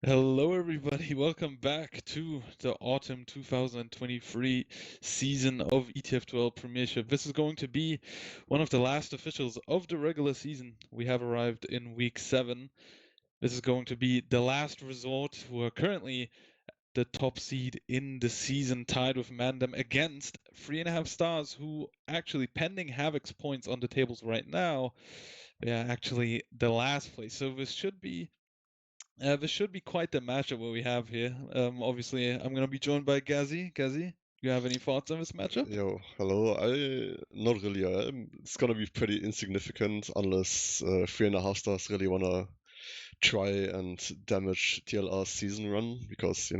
Hello, everybody. Welcome back to the autumn 2023 season of ETF2L Premiership. This is going to be one of the last officials of the regular season. We have arrived in week 7. This is going to be the last resort. We're currently the top seed in the season, tied with Mandem against 3.5 stars, who actually, pending Havoc's points on the tables right now, they are actually the last place. So this should be quite the matchup what we have here. Obviously, I'm going to be joined by Gazi. Gazi, you have any thoughts on this matchup? Yo, hello. I not really. It's gonna be pretty insignificant unless 3.5 stars really wanna try and damage TLR's season run because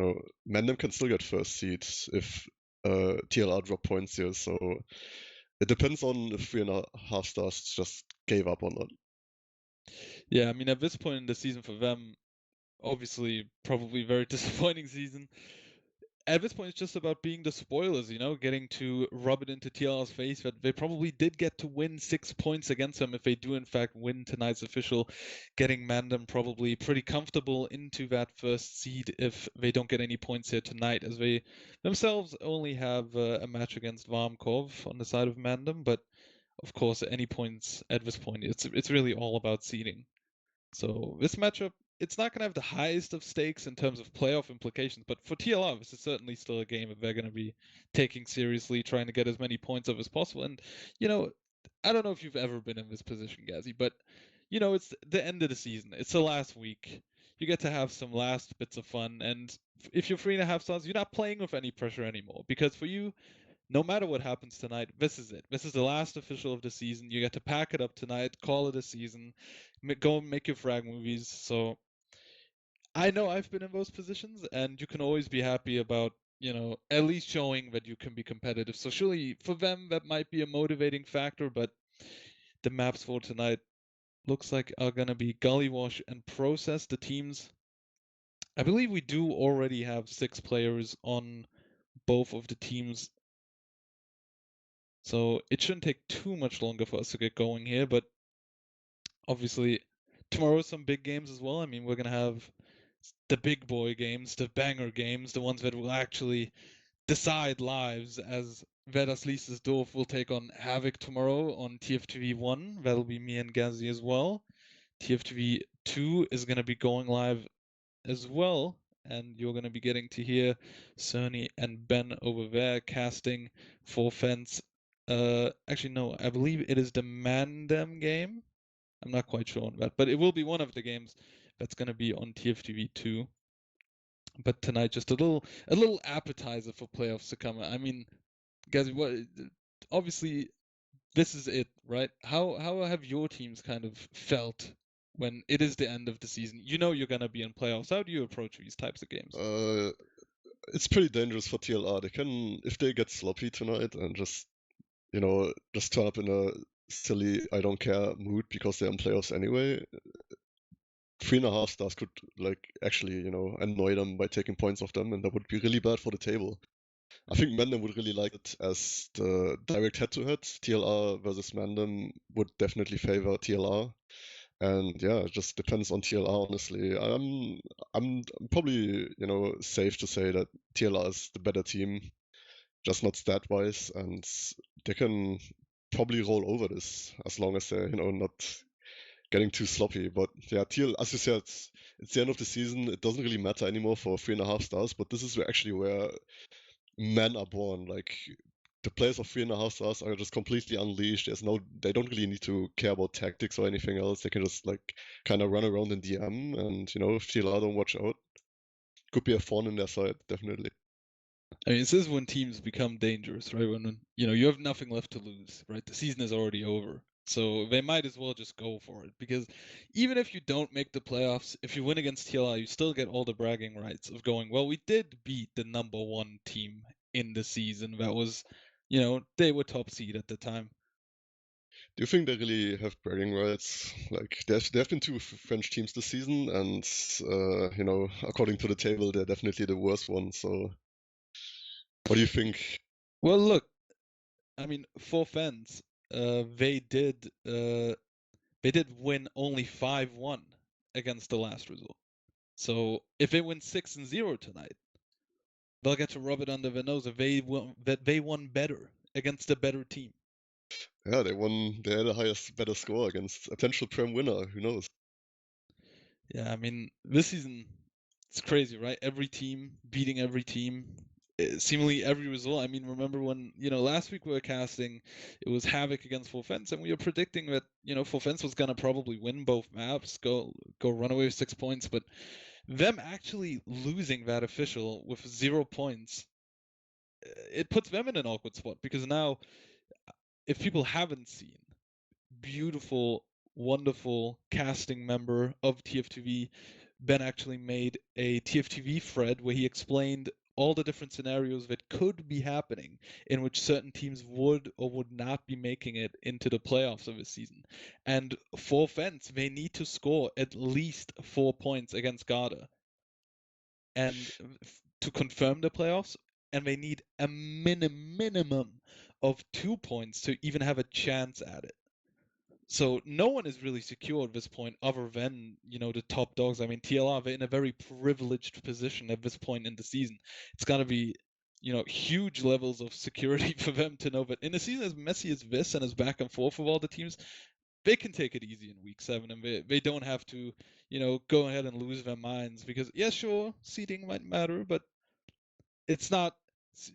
Mandem can still get first seed if TLR drop points here. So it depends on if 3.5 stars just gave up or not. Yeah, I mean, at this point in the season for them, obviously, probably very disappointing season. At this point, it's just about being the spoilers, getting to rub it into TLR's face that they probably did get to win 6 points against them if they do, in fact, win tonight's official, getting Mandem probably pretty comfortable into that first seed if they don't get any points here tonight, as they themselves only have a match against Varmkov on the side of Mandem, but of course, any points at this point, it's really all about seeding. So this matchup, it's not going to have the highest of stakes in terms of playoff implications, but for TLR, this is certainly still a game that they're going to be taking seriously, trying to get as many points up as possible. And, you know, I don't know if you've ever been in this position, Gazzy, but, it's the end of the season. It's the last week. You get to have some last bits of fun. And if you're 3.5 stars, you're not playing with any pressure anymore. Because for you, no matter what happens tonight, this is it. This is the last official of the season. You get to pack it up tonight, call it a season, go make your frag movies. So I know I've been in those positions, and you can always be happy about, at least showing that you can be competitive. So surely for them that might be a motivating factor, but the maps for tonight looks like are gonna be Gullywash and Process, the teams. I believe we do already have 6 players on both of the teams, so it shouldn't take too much longer for us to get going here, but obviously tomorrow some big games as well. I mean, we're gonna have the big boy games, the banger games, the ones that will actually decide lives, as Vedas Liesesdorf will take on Havoc tomorrow on TFTV 1. That'll be me and Gazi as well. TFTV 2 is going to be going live as well, and you're going to be getting to hear Cerny and Ben over there casting for Fence. Actually, no, I believe it is the Mandem game. I'm not quite sure on that, but it will be one of the games that's going to be on TFTV 2. But tonight, just a little appetizer for playoffs to come. I mean, guys, obviously this is it, right? How have your teams kind of felt when it is the end of the season? You know you're gonna be in playoffs. How do you approach these types of games? Uh, it's pretty dangerous for TLR. They can, if they get sloppy tonight and just turn up in a silly I don't care mood because they're in playoffs anyway, 3.5 stars could actually annoy them by taking points off them, and that would be really bad for the table. I think Mandem would really like it as the direct head-to-head. TLR versus Mandem would definitely favor TLR, and yeah, it just depends on TLR. Honestly, I'm probably safe to say that TLR is the better team, just not stat-wise, and they can probably roll over this as long as they're not getting too sloppy. But yeah, TL, as you said, it's the end of the season. It doesn't really matter anymore for 3.5 stars. But this is actually where men are born. Like the players of 3.5 stars are just completely unleashed. They don't really need to care about tactics or anything else. They can just kind of run around in DM, and if TLR don't watch out, could be a thorn in their side, definitely. I mean, this is when teams become dangerous, right? When you have nothing left to lose, right? The season is already over. So they might as well just go for it, because even if you don't make the playoffs, if you win against TLI, you still get all the bragging rights of going, well, we did beat the number 1 team in the season. That was, they were top seed at the time. Do you think they really have bragging rights? Like, there have been two French teams this season, and according to the table, they're definitely the worst one. So, what do you think? Well, look, I mean, for fans, they did win only 5-1 against the last result. So if they win 6-0 tonight, they'll get to rub it under their nose that they won better against a better team. Yeah, they had the highest, better score against a potential Prem winner. Who knows? Yeah, I mean, this season, it's crazy, right? Every team beating every team. Seemingly every result. I mean, remember when, last week we were casting, it was Havoc against Full Fence, and we were predicting that, Full Fence was going to probably win both maps, go run away with 6 points, but them actually losing that official with 0 points, it puts them in an awkward spot because now, if people haven't seen, beautiful, wonderful casting member of TF2V, Ben actually made a TF2V thread where he explained all the different scenarios that could be happening in which certain teams would or would not be making it into the playoffs of this season. And for Fence, they need to score at least 4 points against Garda and to confirm the playoffs, and they need a minimum of 2 points to even have a chance at it. So no one is really secure at this point other than, the top dogs. I mean, TLR, they're in a very privileged position at this point in the season. It's got to be, huge levels of security for them to know that in a season as messy as this and as back and forth with all the teams, they can take it easy in week 7 and they don't have to, go ahead and lose their minds because, yeah, sure, seeding might matter, but it's not.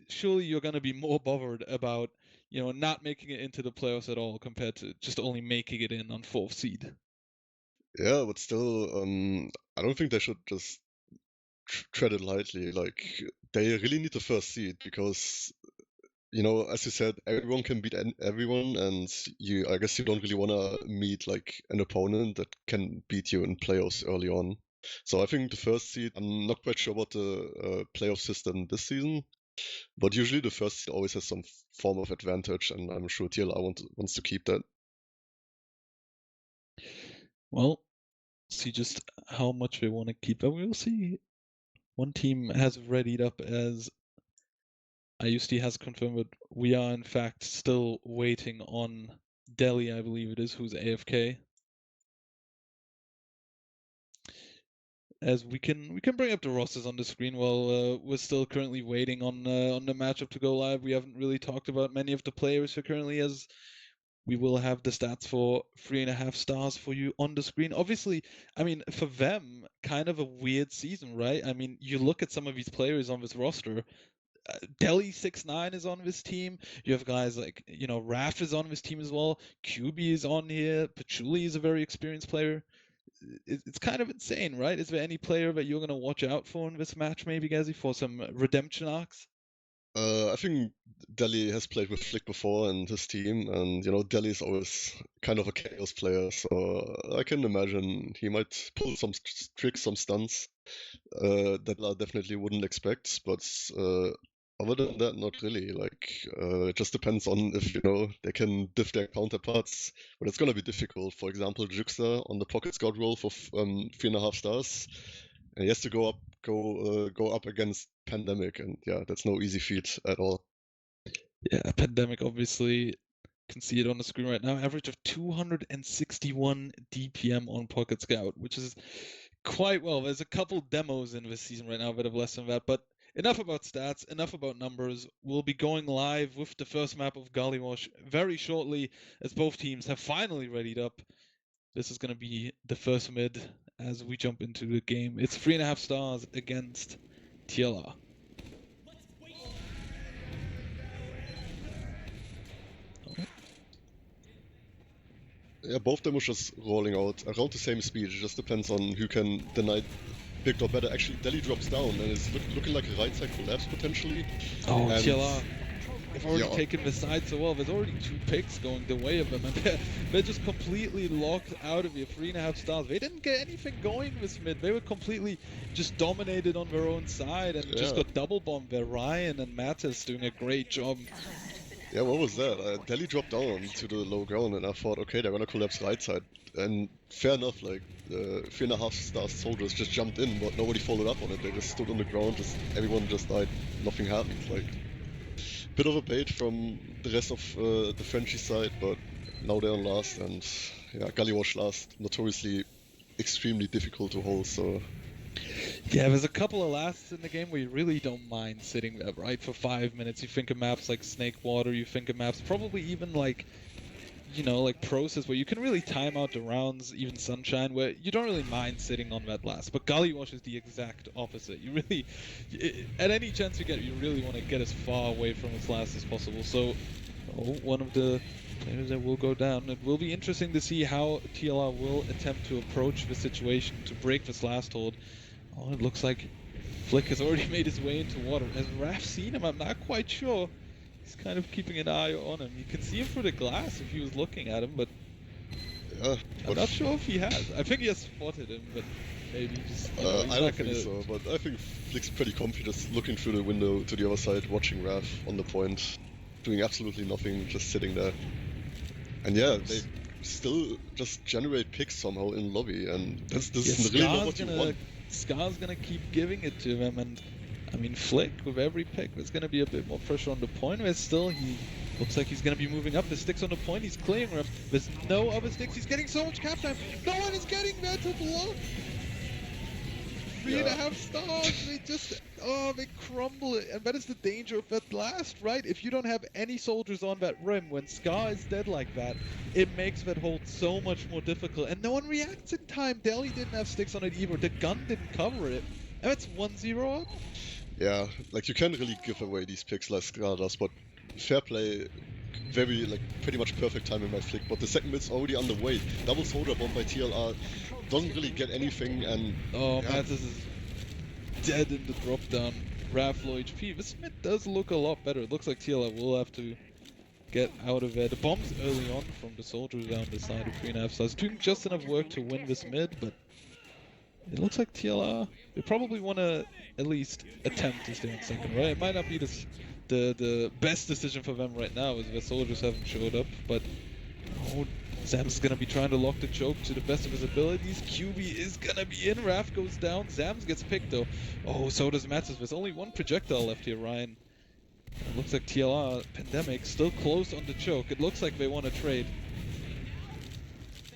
Surely you're going to be more bothered about, not making it into the playoffs at all compared to just only making it in on 4th seed. Yeah, but still, I don't think they should just tread it lightly. Like, they really need the first seed because, as you said, everyone can beat everyone, and I guess you don't really want to meet like an opponent that can beat you in playoffs early on. So I think the first seed, I'm not quite sure about the playoff system this season, but usually the first seed always has some form of advantage, and I'm sure TLR wants to keep that. Well, see just how much they want to keep that. We'll see. One team has readied up as IUSD has confirmed that we are in fact still waiting on Delhi, I believe it is, who's AFK. As we can bring up the rosters on the screen while we're still currently waiting on the matchup to go live. We haven't really talked about many of the players who currently, as we will have the stats for 3.5 stars for you on the screen. Obviously, I mean, for them, kind of a weird season, right? I mean, you look at some of these players on this roster. Delhi 6ix9ine is on this team. You have guys like, Raf is on this team as well. QB is on here. Patchouli is a very experienced player. It's kind of insane, right? Is there any player that you're going to watch out for in this match, maybe, Gazi, for some redemption arcs? I think Delhi has played with Flick before and his team, and Delhi is always kind of a chaos player, so I can imagine he might pull some tricks, some stunts that I definitely wouldn't expect. But other than that, not really. Like, it just depends on if they can diff their counterparts, but it's gonna be difficult. For example, Juxta on the Pocket Scout role for 3.5 stars, and he has to go up against Pandemic, and yeah, that's no easy feat at all. Yeah, Pandemic, obviously, can see it on the screen right now. Average of 261 DPM on Pocket Scout, which is quite well. There's a couple demos in this season right now that have less than that, but enough about stats, enough about numbers. We'll be going live with the first map of Gullywash very shortly as both teams have finally readied up. This is going to be the first mid as we jump into the game. It's 3.5 stars against TLR. Yeah, both demos just rolling out around the same speed. It just depends on who can deny big or better. Actually, Delhi drops down and it's looking like a right side collapse potentially. Oh, and TLR. They've already taken the side so well. There's already 2 picks going the way of them, and they're just completely locked out of here. 3.5 stars. They didn't get anything going this mid. They were completely just dominated on their own side and just got double bombed there. Ryan and Mattis doing a great job. Yeah, what was that? Delhi dropped down to the low ground, and I thought, okay, they're gonna collapse right side. And fair enough, like, 3.5 star soldiers just jumped in, but nobody followed up on it. They just stood on the ground, everyone just died, nothing happened. Like, bit of a bait from the rest of the Frenchie side, but now they're on last, and yeah, Gullywash last, notoriously extremely difficult to hold, so Yeah, there's a couple of lasts in the game where you really don't mind sitting there, right, for 5 minutes. You think of maps like Snake Water, you think of maps probably even like, you know, like Process, where you can really time out the rounds, even Sunshine, where you don't really mind sitting on that last. But Gully Wash is the exact opposite. You really, at any chance you get, you really want to get as far away from its last as possible. So, one of the players that will go down. It will be interesting to see how TLR will attempt to approach the situation to break this last hold. Oh, it looks like Flick has already made his way into water. Has Raf seen him? I'm not quite sure. He's kind of keeping an eye on him. You can see him through the glass if he was looking at him, but Yeah, I'm not sure if he has. I think he has spotted him, but maybe just. You know, he's I don't not think gonna... so, but I think Flick's pretty comfy just looking through the window to the other side, watching Raph on the point, doing absolutely nothing, just sitting there. And yeah, they still just generate picks somehow in lobby, and this is really not what you want. Scar's gonna keep giving it to him, and I mean Flick with every pick, there's gonna be a bit more pressure on the point. Where still he looks like he's gonna be moving up. The sticks on the point, he's clearing them. There's no other sticks. He's getting so much cap time. No one is getting there to block. 3.5 stars. They just they crumble it, and that is the danger of that last, right? If you don't have any soldiers on that rim when Scar is dead like that, it makes that hold so much more difficult. And no one reacts in time. Delhi didn't have sticks on it either. The gun didn't cover it. And it's 1-0 up. Yeah, like you can't really give away these picks like Scar does, but fair play, very like pretty much perfect timing by Flick. But the second mid's already underway. Double soldier bomb by TLR, doesn't really get anything, and oh, yeah. Mathis is dead in the drop down. Raf low HP. This mid does look a lot better. It looks like TLR will have to get out of there. The bombs early on from the soldiers down the side of 3.5 stars. Doing just enough work to win this mid, but it looks like TLR, they probably want to at least attempt to stay on second, right? It might not be the best decision for them right now, as the soldiers haven't showed up, but Zam's gonna be trying to lock the choke to the best of his abilities. QB is gonna be in, Raf goes down, Zams gets picked though. Oh, so does Matzes. There's only one projectile left here, Ryan. It looks like TLR, Pandemic, still close on the choke. It looks like they want to trade.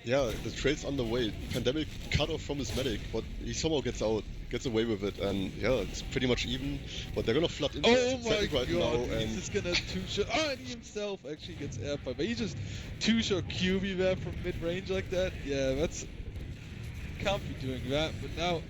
Yeah, the trade's underway. Pandemic cut off from his medic, but he somehow gets away with it, and yeah, it's pretty much even. But they're gonna flood into right God, now, and he's just gonna two-shot. Oh, and he himself actually gets airfired, but he just two-shot QB there from mid-range like that. Yeah, that's can't be doing that. But now,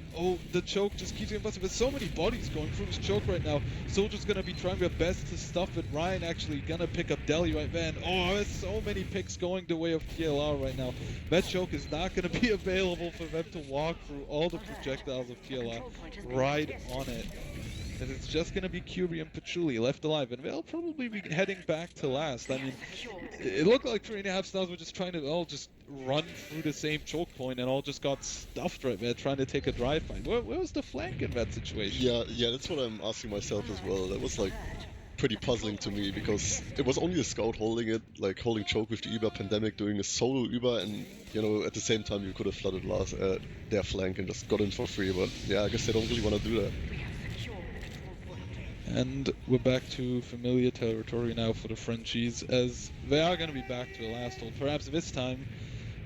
the choke just keeps getting busted. There's so many bodies going through this choke right now. Soldier's gonna be trying their best to stuff it. Ryan actually gonna pick up Delhi right there. And there's so many picks going the way of TLR right now. That choke is not gonna be available for them to walk through all the projectiles of TLR right on it. And it's just going to be QB and Patchouli left alive, and they'll probably be heading back to last. I mean, it looked like 3.5 stars were just trying to all just run through the same choke point and all just got stuffed right there trying to take a drive fight. Where was the flank in that situation? Yeah, that's what I'm asking myself as well. That was like pretty puzzling to me, because it was only a scout holding it, like holding choke with the Uber, Pandemic doing a solo Uber, and you know, at the same time you could have flooded their flank and just got in for free. But yeah, I guess they don't really want to do that. And we're back to familiar territory now for the Frenchies, as they are going to be back to the last hold. Perhaps this time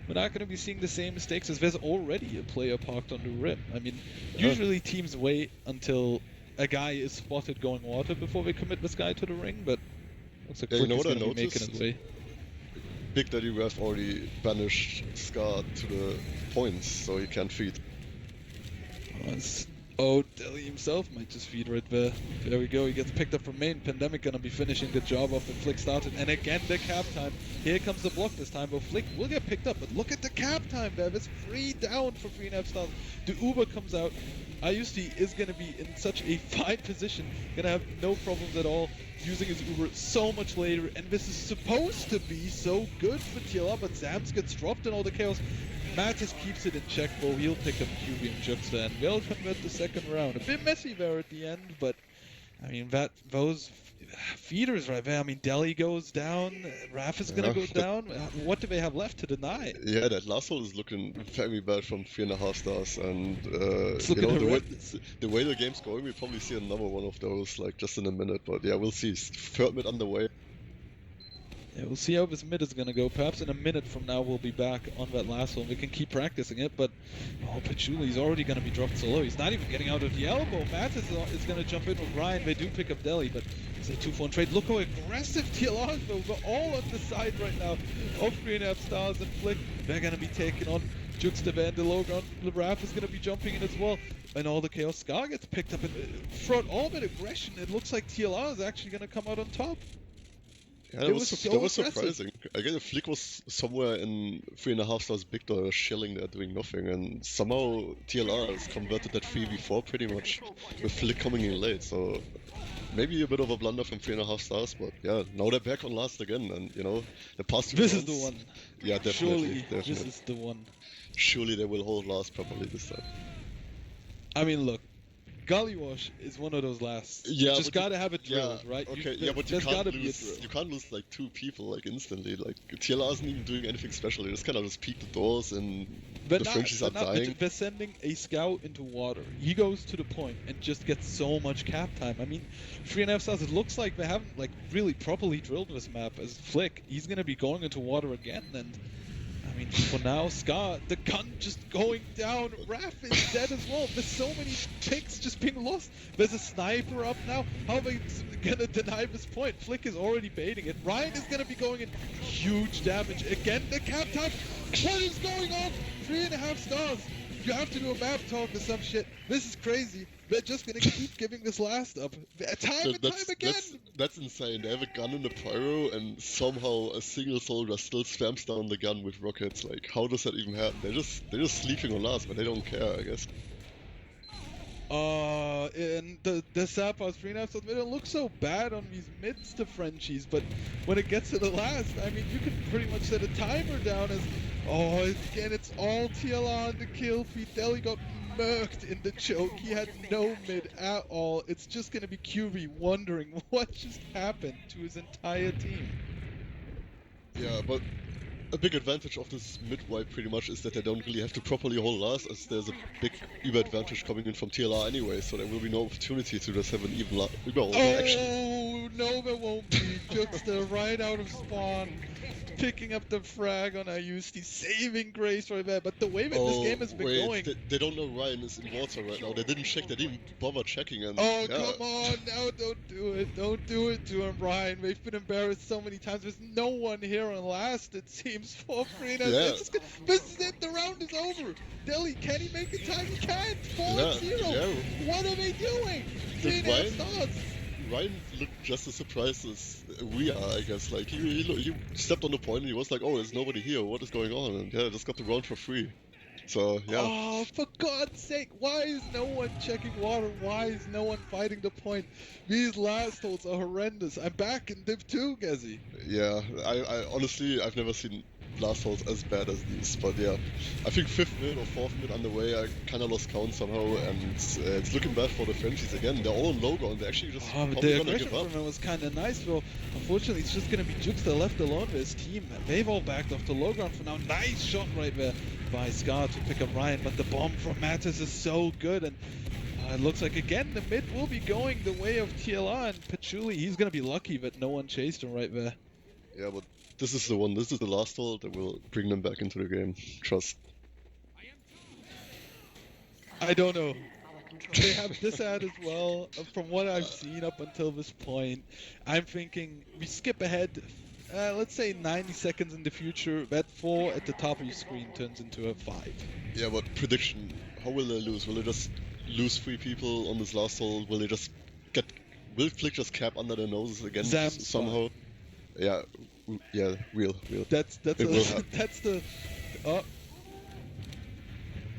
we're not going to be seeing the same mistakes, as there's already a player parked on the rim. I mean, usually teams wait until a guy is spotted going water before they commit this guy to the ring, but looks like Flick is going to be making his way. Big Daddy Raf already banished Scar to the points, so he can't feed. Delhi himself might just feed right there. There we go, he gets picked up from main. Pandemic gonna be finishing the job off that Flick started. And again, the cap time. Here comes the block this time, but Flick will get picked up. But look at the cap time there. It's 3 down for 3.5 stars. The Uber comes out. IUC is gonna be in such a fine position. Gonna have no problems at all using his Uber so much later. And this is supposed to be so good for TLR, but Zams gets dropped in all the chaos. Mattis keeps it in check, though. He'll pick up QB and Juxta, and they'll convert the second round. A bit messy there at the end, but I mean, those feeders right there. I mean, Delhi goes down, Raf is gonna go down. What do they have left to deny? Yeah, that last one is looking very bad from 3.5 stars, and you know, the way the game's going, we'll probably see another one of those like just in a minute. But yeah, we'll see. Third mid underway. Yeah, we'll see how this mid is going to go. Perhaps in a minute from now we'll be back on that last one. We can keep practicing it, but Pachuli's already going to be dropped so low. He's not even getting out of the elbow. Matt is going to jump in with Ryan. They do pick up Delhi, but it's a 2-4 trade. Look how aggressive TLR is, though. They're all on the side right now of 3.5 stars and Flick. They're going to be taking on Juxta and Logan. Raph is going to be jumping in as well. And all the Chaos Scar gets picked up. And throughout all that aggression, it looks like TLR is actually going to come out on top. Yeah, that was surprising. I guess Flick was somewhere in 3.5 stars big door chilling there doing nothing, and somehow TLR has converted that 3v4 pretty much, with Flick coming in late, so maybe a bit of a blunder from 3.5 stars, but yeah, now they're back on last again, and you know, the past 2 This rounds, is the one. Yeah, definitely. This is the one. Surely they will hold last properly this time. I mean, look, Gullywash is one of those lasts. Yeah, you just gotta have it drilled, right? Okay, but you can't lose like 2 people like instantly. Like TLR isn't even doing anything special. They just kind of just peek the doors and the Frenchies are dying. They're sending a scout into water. He goes to the point and just gets so much cap time. I mean, 3.5 stars. It looks like they haven't like really properly drilled this map. As Flick, he's gonna be going into water again, and I mean, for now, Scar, the gun just going down. Raph is dead as well. There's so many picks just being lost. There's a sniper up now. How are they gonna deny this point? Flick is already baiting it. Ryan is gonna be going in huge damage. Again, the cap time. What is going on? 3.5 stars. You have to do a map talk or some shit. This is crazy. They're just gonna keep giving this last up. Time again! That's insane. They have a gun in the pyro and somehow a single soldier still spams down the gun with rockets. Like, how does that even happen? They're just sleeping on last, but they don't care, I guess. And the Sapphires 3.5 stars, they don't look so bad on these mids to Frenchies, but when it gets to the last, I mean, you can pretty much set a timer down as, again, it's all TLR on the kill feed. Delhi got murked in the choke. He had no mid at all. It's just going to be QV wondering what just happened to his entire team. Yeah, but a big advantage of this mid-wipe pretty much is that they don't really have to properly hold last, as there's a big Uber advantage coming in from TLR anyway, so there will be no opportunity to just have an even Uber hold action. Oh, no there won't be. Juxta right out of spawn. Picking up the frag on Ayusti, saving Grace right there, but the way that this game has been going... They don't know Ryan is in water right now. They didn't check, they didn't bother checking. And, come on, now don't do it. Don't do it to him, Ryan. They've been embarrassed so many times. There's no one here on last, it seems, for free. This is it, the round is over. Delhi, can he make it time? He can't. 4-0. Yeah. What are they doing? 3.5 stars. Ryan looked just as surprised as we are, I guess. Like, he stepped on the point and he was like, oh, there's nobody here, what is going on? And yeah, just got the round for free. So, yeah. Oh, for God's sake, why is no one checking water? Why is no one fighting the point? These last holds are horrendous. I'm back in Div 2, Gezi. Yeah, I honestly, I've never seen last holds as bad as these, but yeah. I think 5th mid or 4th mid underway, I kind of lost count somehow, and it's looking bad for the Frenchies again. They're all on logo, and they're actually just the aggression from him was kind of nice, though. Unfortunately, it's just going to be Juxta left alone with his team. They've all backed off the low ground for now. Nice shot right there by Scar to pick up Ryan, but the bomb from Mattis is so good, and it looks like, again, the mid will be going the way of TLR, and Patchouli, he's going to be lucky that no one chased him right there. Yeah, but this is the one, this is the last hold that will bring them back into the game. Trust. I don't know. They have this ad as well. From what I've seen up until this point, I'm thinking we skip ahead, let's say 90 seconds in the future, that 4 at the top of your screen turns into a 5. Yeah, but prediction, how will they lose? Will they just lose 3 people on this last hold? Will they just will Flick just cap under their noses again somehow? Yeah, real. That's the.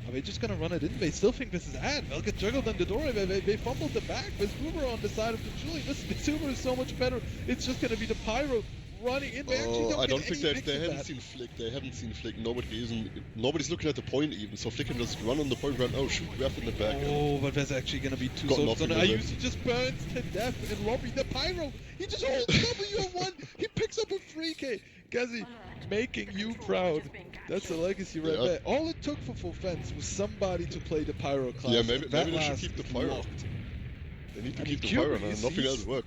Are they just gonna run it in? They still think this is ad. They'll get juggled on the door. They fumbled the back. There's Uber on the side of the Julie. This Uber is so much better. It's just gonna be the Pyro running in. I don't think they haven't seen Flick. They haven't seen Flick. Nobody's looking at the point even. So Flick can just run on the point, run. Oh shoot, grab in the back. Oh, but there's actually gonna be 2 soldiers on it. Ayusi just burns to death in lobby. The Pyro, he just holds W1. He picks up a 3K. Gezi, making you proud. That's the legacy right there. All it took for full fence was somebody to play the Pyro class. Yeah, maybe they should keep the Pyro. They need to keep the Pyro, man. Nothing else worked.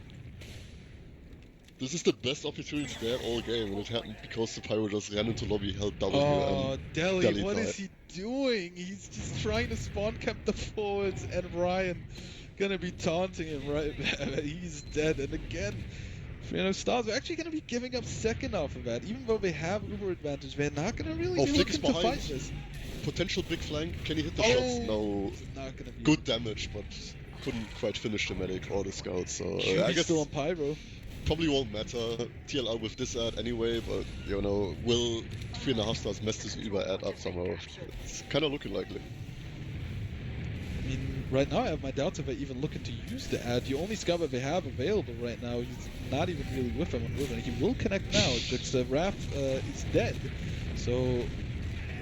This is the best opportunity they had all game, and it happened because the Pyro just ran into lobby, held W, Oh, and Deli, Deli what died. is he doing? He's just trying to spawn camp the forwards, and Ryan gonna be taunting him right there. He's dead, and again, Stars are actually gonna be giving up second off of that. Even though they have Uber advantage, they're not gonna really Oh, be Flick is looking to fight behind. this. Potential big flank. Can he hit the shots? No. This is not gonna be Good damage, but couldn't quite finish the medic or the scout. So I He's guess still on Pyro. probably won't matter. TLR with this ad anyway, but you know, will 3.5 stars mess this Uber ad up somehow? It's kind of looking likely. I mean, right now I have my doubts if I even looking to use the ad. The only scout that they have available right now, he's not even really with him on Ruben. He will connect now. Just Raph is dead. So,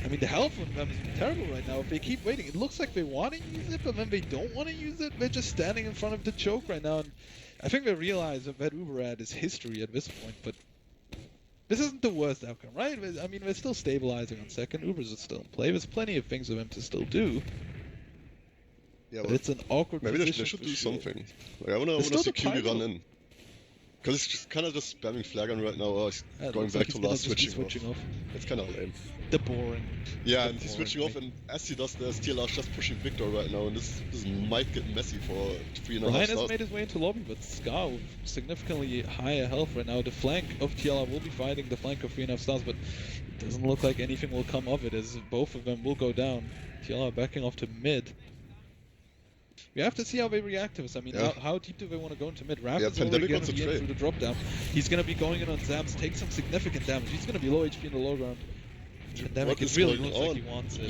I mean, the health of them is terrible right now. If they keep waiting, it looks like they want to use it, but then they don't want to use it. They're just standing in front of the choke right now. And I think they realize that Uber ad is history at this point, but this isn't the worst outcome, right? I mean, they're still stabilizing on second. Uber's still in play. There's plenty of things for them to still do. Yeah, But it's an awkward maybe position they should for do sure. something. Like, I wanna see QB run in. Because it's just kind of just spamming flag on right now. Oh, he's going back to last switching off. It's kind of lame. The boring. Yeah, and he's switching off, and as he does this, TLR's just pushing Victor right now, and this might get messy for 3.5 Ryan stars. has made his way into lobby, but Scar with significantly higher health right now. The flank of TLR will be fighting the flank of 3.5 stars, but it doesn't look like anything will come of it, as both of them will go down. TLR backing off to mid. We have to see how they react to this. I mean, how deep do they want to go into mid? Raph is already going to be in through the drop down. He's going to be going in on Zams, take some significant damage. He's going to be low HP in the low ground. Pandemic, it really looks like he wants it.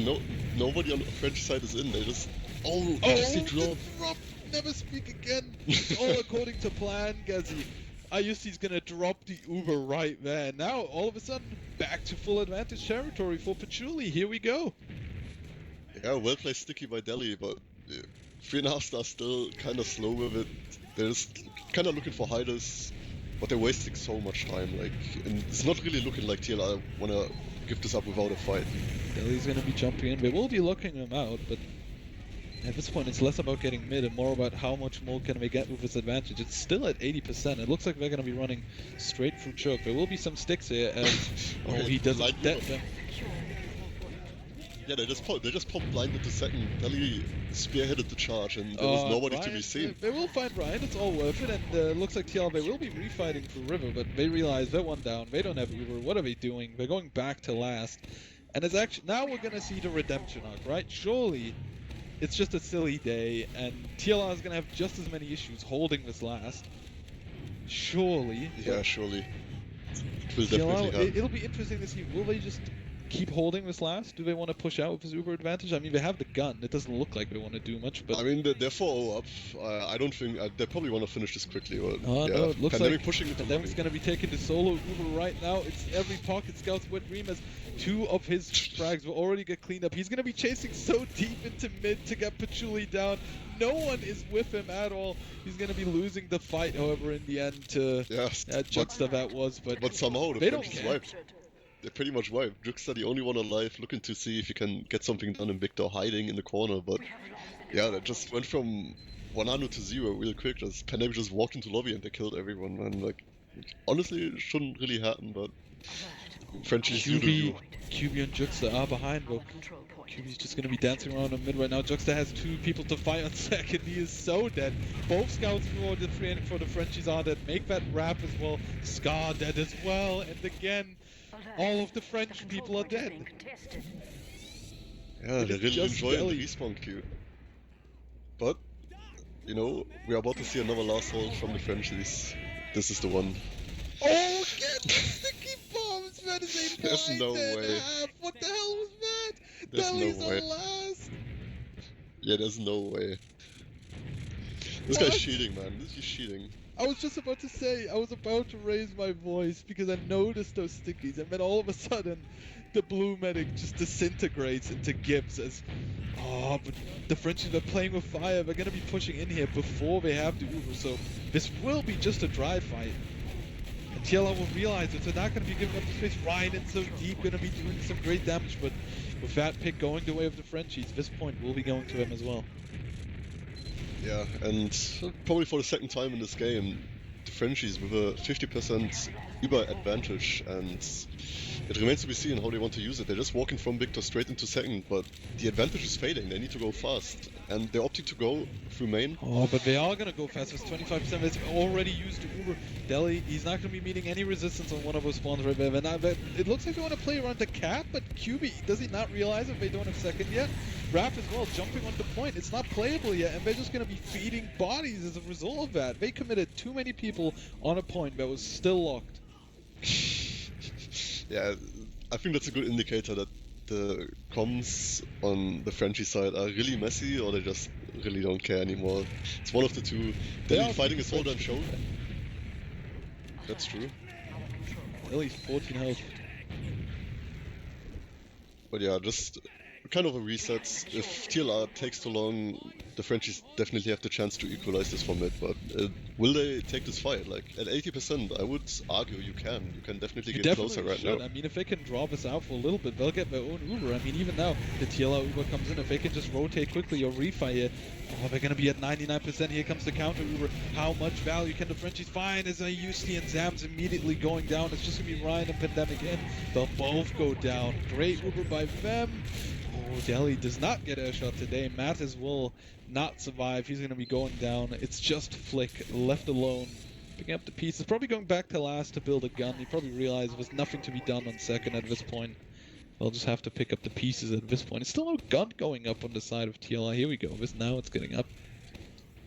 Nobody on the French side is in. They just... Oh, the drop! Never speak again! It's all according to plan, Gazi. Ayusi's going to drop the Uber right there. Now, all of a sudden, back to full advantage territory for Patchouli. Here we go. Yeah, well played sticky by Delhi, but 3.5 stars still kind of slow with it. They're just kind of looking for hiders, but they're wasting so much time. Like, and it's not really looking like TLR want to give this up without a fight. Delhi's going to be jumping in. They will be looking him out, but at this point it's less about getting mid and more about how much more can they get with this advantage. It's still at 80%. It looks like they're going to be running straight through choke. There will be some sticks here as he doesn't dead them. Yeah, they just popped blind into second. Delhi spearheaded the charge, and there was nobody Ryan, to be seen. They will find Ryan, it's all worth it, and looks like TL, they will be refighting for River, but they realize they're one down, they don't have Uber, what are they doing? They're going back to last. And it's actually, now we're gonna see the redemption arc, right? Surely, it's just a silly day, and TLR is gonna have just as many issues holding this last. Surely. Yeah, surely. It will definitely happen. It'll be interesting to see, will they just keep holding this last? Do they want to push out with his Uber advantage? I mean, they have the gun. It doesn't look like they want to do much, but... I mean, they're 4-0 up. I don't think... they probably want to finish this quickly. But, no, it looks Pandemic like pushing into Pandemic's going to be taking the solo Uber right now. It's every pocket scout's wet dream as 2 of his frags will already get cleaned up. He's going to be chasing so deep into mid to get Patchouli down. No one is with him at all. He's going to be losing the fight, however, in the end to Juxta that was. But somehow the they French is wiped. They're pretty much wiped. Juxta the only one alive, looking to see if he can get something done, and Victor hiding in the corner. But yeah, that just went from 100 to 0 real quick. Just Pandemic just walked into lobby and they killed everyone. And like, honestly, it shouldn't really happen. But Frenchies QB and Juxta are behind, but QB's just going to be dancing around in mid right now. Juxta has 2 people to fight on second. He is so dead. Both scouts for the Frenchies are dead. Make that wrap as well. Scar dead as well. And again, all of the French people are dead. Yeah, they're really enjoying the respawn queue. But, you know, we're about to see another last hold from the Frenchies. This is the one. Oh, get the sticky bombs! That is a There's no way. What the hell was that? There's Delhi's no way. last. Yeah, there's no way. This guy's cheating, man. This is cheating. I was just about to say, I was about to raise my voice because I noticed those stickies, and then all of a sudden, the blue medic just disintegrates into Gibbs as... Oh, but the Frenchies are playing with fire. They're going to be pushing in here before they have the Uber, so this will be just a dry fight. And TLR will realize it. They're not going to be giving up the space. Ryan in so deep, going to be doing some great damage, but with that pick going the way of the Frenchies, this point will be going to them as well. Yeah, and probably for the second time in this game, the Frenchies with a 50% Uber advantage, and it remains to be seen how they want to use it. They're just walking from Victor straight into second, but the advantage is fading. They need to go fast, and they're opting to go through main. Oh, but they are gonna go fast. It's 25%. It's already used to Uber. Deli, he's not gonna be meeting any resistance on one of those spawns right there. But it looks like they want to play around the cap, but QB, does he not realize if they don't have second yet? Raph as well, jumping on the point. It's not playable yet, and they're just gonna be feeding bodies as a result of that. They committed too many people on a point that was still locked. Yeah, I think that's a good indicator that the comms on the Frenchie side are really messy, or they just really don't care anymore. It's one of the two. Deli fighting is all done show. That's true. At least 14 health. But yeah, just kind of a reset. If TLR takes too long, the Frenchies definitely have the chance to equalize this from mid, but will they take this fight? Like, at 80%, I would argue you can. You can definitely get closer right now. I mean, if they can draw this out for a little bit, they'll get their own Uber. I mean, even now, the TLR Uber comes in. If they can just rotate quickly or refi here, oh, they're going to be at 99%. Here comes the counter Uber. How much value can the Frenchies find as Ayusti and Zam's immediately going down? It's just going to be Ryan and Pandemic in. They'll both go down. Great Uber by them. Oh, Deli does not get a shot today. Mattis will not survive. He's going to be going down. It's just Flick left alone, picking up the pieces. Probably going back to last to build a gun. He probably realized there's nothing to be done on second at this point. They'll just have to pick up the pieces at this point. It's still no gun going up on the side of TLI. Here we go. Now it's getting up.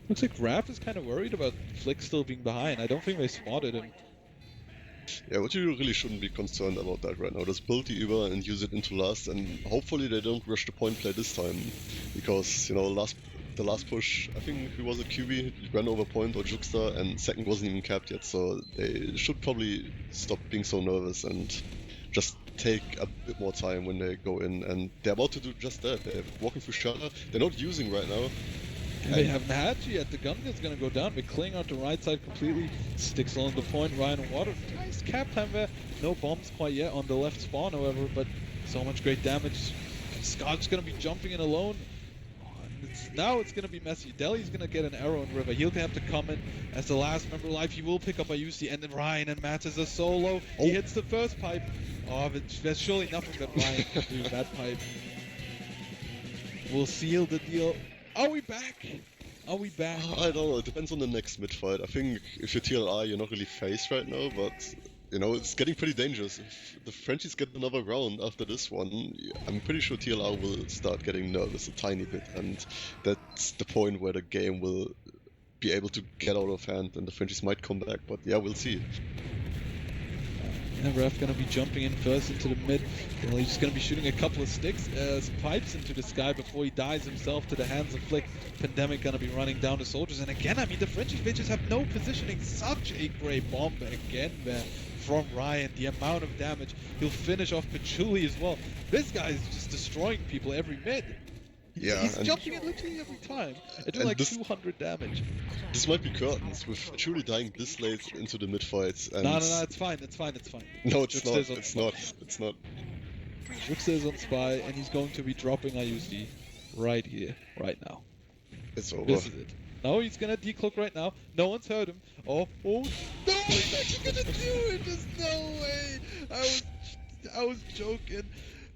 Looks like Raph is kind of worried about Flick still being behind. I don't think they spotted him. Yeah, but you really shouldn't be concerned about that right now. Just build the Uber and use it into last, and hopefully they don't rush the point play this time. Because, you know, the last push, I think he was a QB, he ran over point or Juxta, and second wasn't even capped yet, so they should probably stop being so nervous and just take a bit more time when they go in. And they're about to do just that. They're walking through shelter. They're not using right now. They haven't had to yet. The gun is going to go down. They're clearing out the right side completely. Sticks along the point. Ryan and Water. Nice cap time there. No bombs quite yet on the left spawn, however, but so much great damage. Scott's going to be jumping in alone. Now it's going to be messy. Deli's going to get an arrow in River. He'll have to come in as the last member alive. He will pick up Ayusi, and then Ryan and Matt is a solo. He hits the first pipe. Oh, but there's surely nothing that Ryan can do. That pipe will seal the deal. Are we back? Are we back? I don't know, it depends on the next mid-fight. I think if you're TLI, you're not really faced right now, but, you know, it's getting pretty dangerous. If the Frenchies get another round after this one, I'm pretty sure TLR will start getting nervous a tiny bit, and that's the point where the game will be able to get out of hand, and the Frenchies might come back, but yeah, we'll see. Ref gonna be jumping in first into the mid. He's just gonna be shooting a couple of sticks, pipes into the sky before he dies himself to the hands of Flick. Pandemic gonna be running down the soldiers, and again, I mean, the Frenchies, they just have no positioning. Such a great bomb again there from Ryan. The amount of damage. He'll finish off Patchouli as well. This guy is just destroying people every mid. He's jumping in literally every time. And doing like 200 damage. This might be curtains, with Patchouli dying this late into the mid-fights. And no, it's fine. No, it's not. Juxta is on spy, and he's going to be dropping Ayusi right here, right now. It's over. This is it. No, he's gonna decloak right now. No one's heard him. Oh, no, he's actually gonna do it. There's no way. I was joking.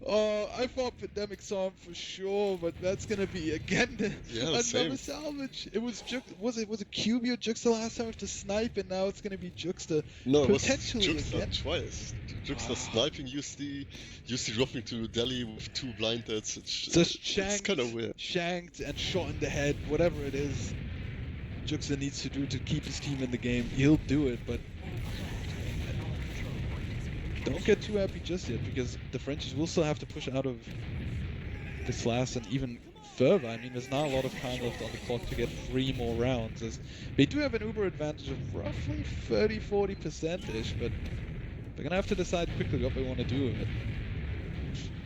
I thought Pandemic saw him for sure, but that's gonna be again another salvage. It was was it QB or Juxta last time with the snipe, and now it's gonna be Juxta. No, potentially it was Juxta again. twice. Juxta sniping UC dropping to Deli with 2 blind deads. It's kind of weird. Shanked and shot in the head, whatever it is. Juxta needs to do to keep his team in the game. He'll do it, but don't get too happy just yet, because the Frenchies will still have to push out of this last and even further. I mean, there's not a lot of time left on the clock to get 3 more rounds, as they do have an Uber advantage of roughly 30-40%-ish, but they're gonna have to decide quickly what they want to do with it.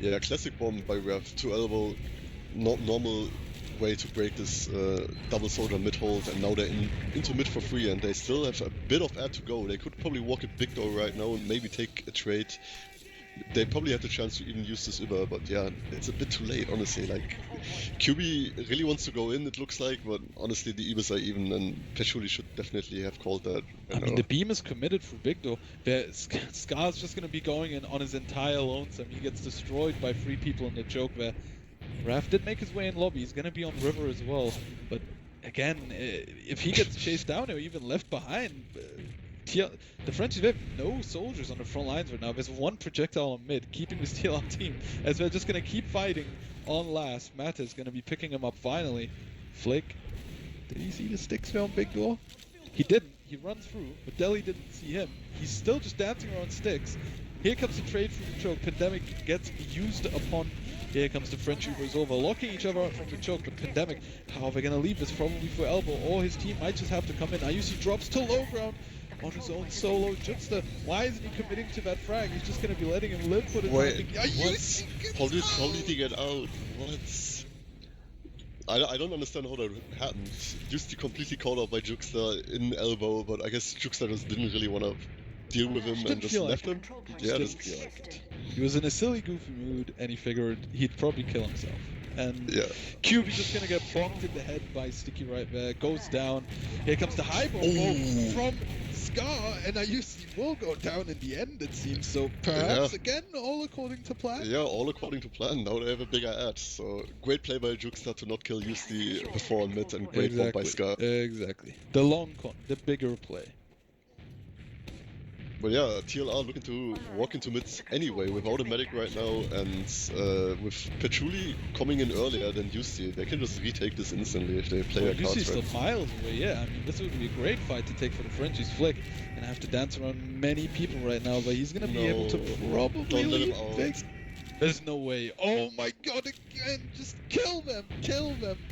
Yeah, classic bomb by Rev2L, not normal way to break this double soldier mid hold, and now they're into mid for free, and they still have a bit of air to go. They could probably walk it big though right now and maybe take a trade they probably had the chance to even use this Uber, but yeah, it's a bit too late, honestly. Like, QB really wants to go in, it looks like, but honestly, the Ubers are even, and Petschuli should definitely have called that. I mean, the beam is committed for Big though. Scar's just going to be going in on his entire lonesome. He gets destroyed by 3 people in the choke there. Raf did make his way in lobby. He's going to be on River as well. But again, if he gets chased down or even left behind, the Frenchies have no soldiers on the front lines right now. There's 1 projectile on mid, keeping this TLR team, as they're just going to keep fighting on last. Mata is going to be picking him up finally. Flick, did he see the sticks there on Big Door? He didn't. He runs through, but Deli didn't see him. He's still just dancing around sticks. Here comes the trade through the choke. Pandemic gets used upon. Here comes the French Ubers over, locking each other out from the choke, but Pandemic, how are they going to leave this? Probably for elbow, or his team might just have to come in. IUC drops to low ground on his own solo. Juxta, why isn't he committing to that frag? He's just going to be letting him live for the Wait, time. how did he get out? What? I don't understand how that happened. Just completely called out by Juxta in elbow, but I guess Juxta just didn't really want to deal with him and just left him. Yeah, didn't feel like it. He was in a silly, goofy mood, and he figured he'd probably kill himself. And yeah. QB just gonna get bonked in the head by Sticky right there. Goes down. Here comes the high ball from Scar, and IUC will go down in the end, it seems. So perhaps again, all according to plan. Yeah, all according to plan. Now they have a bigger ad. So great play by Juxta to not kill UC before on mid, and great bomb by Scar. Exactly. The long con, the bigger play. But yeah, TLR looking to walk into mid anyway without a medic right now, and with Petschuli coming in earlier than UC, they can just retake this instantly if they play their cards UC's right. still miles away, yeah. I mean, this would be a great fight to take for the Frenchies. Flick and have to dance around many people right now, but he's gonna be able to probably leave Fix. There's no way. Oh my god, again! Just kill them,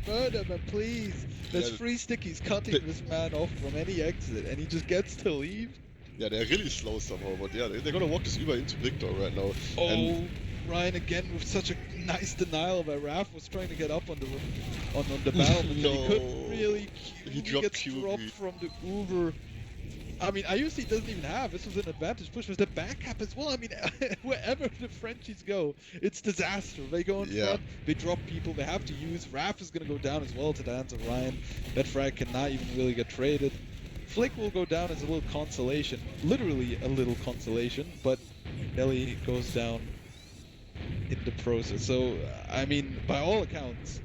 murder them, please. There's 3 stickies cutting this man off from any exit, and he just gets to leave. Yeah, they're really slow somehow, but yeah, they're gonna walk this Uber into Victor right now. Oh, and Ryan again with such a nice denial by Raf was trying to get up on the battle, but no. he couldn't really. He gets dropped from the Uber. I mean, IUC doesn't even have. This was an advantage push with the back cap as well. I mean, wherever the Frenchies go, it's disaster. They go in front, they drop people, they have to use. Raf is gonna go down as well to the hands of Ryan. That frag cannot even really get traded. Flick will go down as a little consolation, literally a little consolation, but Nelly goes down in the process. So, I mean, by all accounts,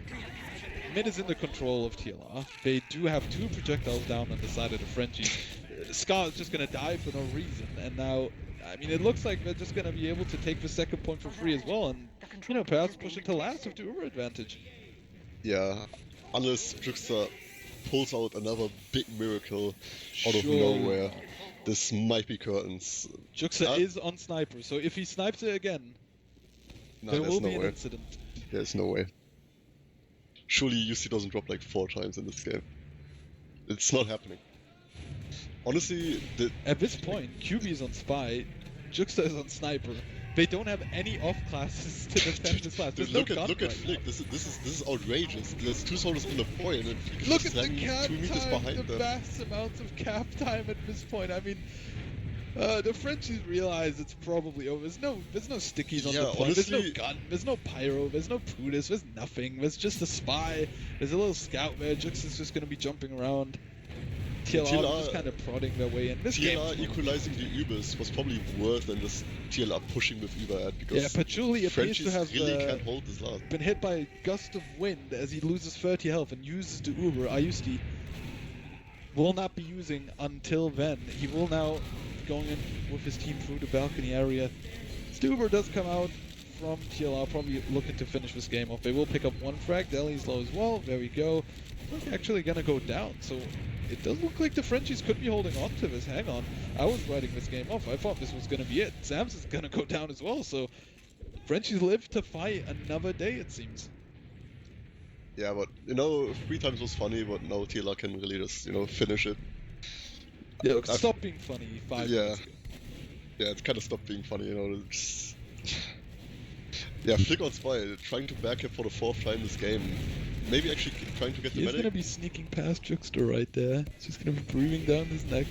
mid is in the control of TLR. They do have 2 projectiles down on the side of the Frenchies. Scar is just going to die for no reason, and now, I mean, it looks like they're just going to be able to take the second point for free as well, and, you know, perhaps push it to last with the Uber advantage. Yeah, unless Juxta pulls out another big miracle out of nowhere. This might be curtains. Juxta is on sniper, so if he snipes it again, there will be an incident. There's no way. Surely UC doesn't drop like 4 times in this game. It's not happening. Honestly, at this point, QB is on spy, Juxta is on sniper. They don't have any off classes to defend this class. There's look no at right Flick. now. This is outrageous. There's 2 soldiers in the point, and Flick is look just at the cap 2 meters time, behind the them. vast amounts of cap time at this point. I mean, the Frenchies realize it's probably over. There's no stickies on the point. Honestly, there's no gun. There's no pyro. There's no Pudis. There's nothing. There's just a spy. There's a little scout there. Juxta's just gonna be jumping around. TLR just kind of prodding their way in. This TLR equalizing the Ubers was probably worse than this TLR pushing with Uber ad, because Patchouli appears to have really can't hold this last. Been hit by a gust of wind as he loses 30 health and uses the Uber. IUC will not be using until then. He will now be going in with his team through the balcony area. The Uber does come out from TLR, probably looking to finish this game off. They will pick up 1 frag. Deli's low as well. There we go. They're actually gonna go down, so it does look like the Frenchies could be holding on to this. Hang on. I was writing this game off. I thought this was going to be it. Sam's is going to go down as well, so Frenchies live to fight another day, it seems. Yeah, but, you know, 3 times was funny, but now TLR can really just, you know, finish it. Yeah, look, stop being funny 5 minutes ago. Yeah, it kind of stopped being funny, you know. Just... Yeah, Flick on Spy, trying to back him for the 4th time this game. Maybe actually trying to get the medic. He's gonna be sneaking past Juxta right there. He's just gonna be breathing down his neck.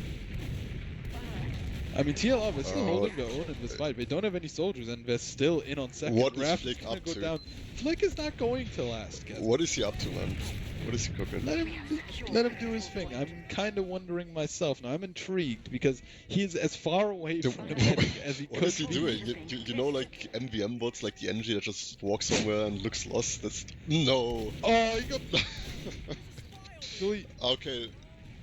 I mean, TLR, they're still holding their own in this fight. They don't have any soldiers, and they're still in on second. What is Raph Flick gonna up go to? down. Flick is not going to last, guys. What is he up to, man? What is he cooking? Let him do his thing. I'm kind of wondering myself now. I'm intrigued because he's as far away from the medic as he could be. What is he doing? You know, like MVM bots, like the NG that just walks somewhere and looks lost? That's... No! Oh, he got... Really? Okay.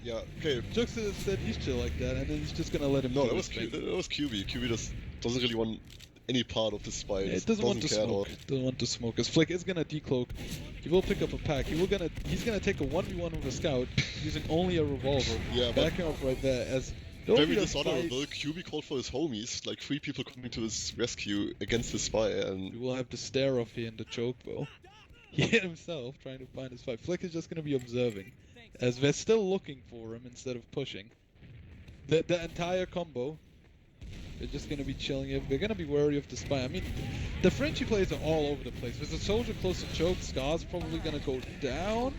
Yeah, okay. Juxta said he's chill like that, and then he's just gonna let him No, do that his was thing. that was QB. QB just doesn't really want any part of this spy. Yeah, it doesn't want to care at all. smoke. Doesn't want to smoke. As Flick is gonna decloak. He will pick up a pack. He's gonna take a 1v1 with a scout using only a revolver. Yeah, but backing up right there as very dishonorable. QB called for his homies, like 3 people coming to his rescue against the spy, and we will have the stare off here in the choke though. He hit himself trying to find his fight. Flick is just gonna be observing, as they're still looking for him instead of pushing. The entire combo. They're just going to be chilling it. They're going to be wary of the spy. I mean, the Frenchy players are all over the place. There's a soldier close to choke. Scar's probably going to go down.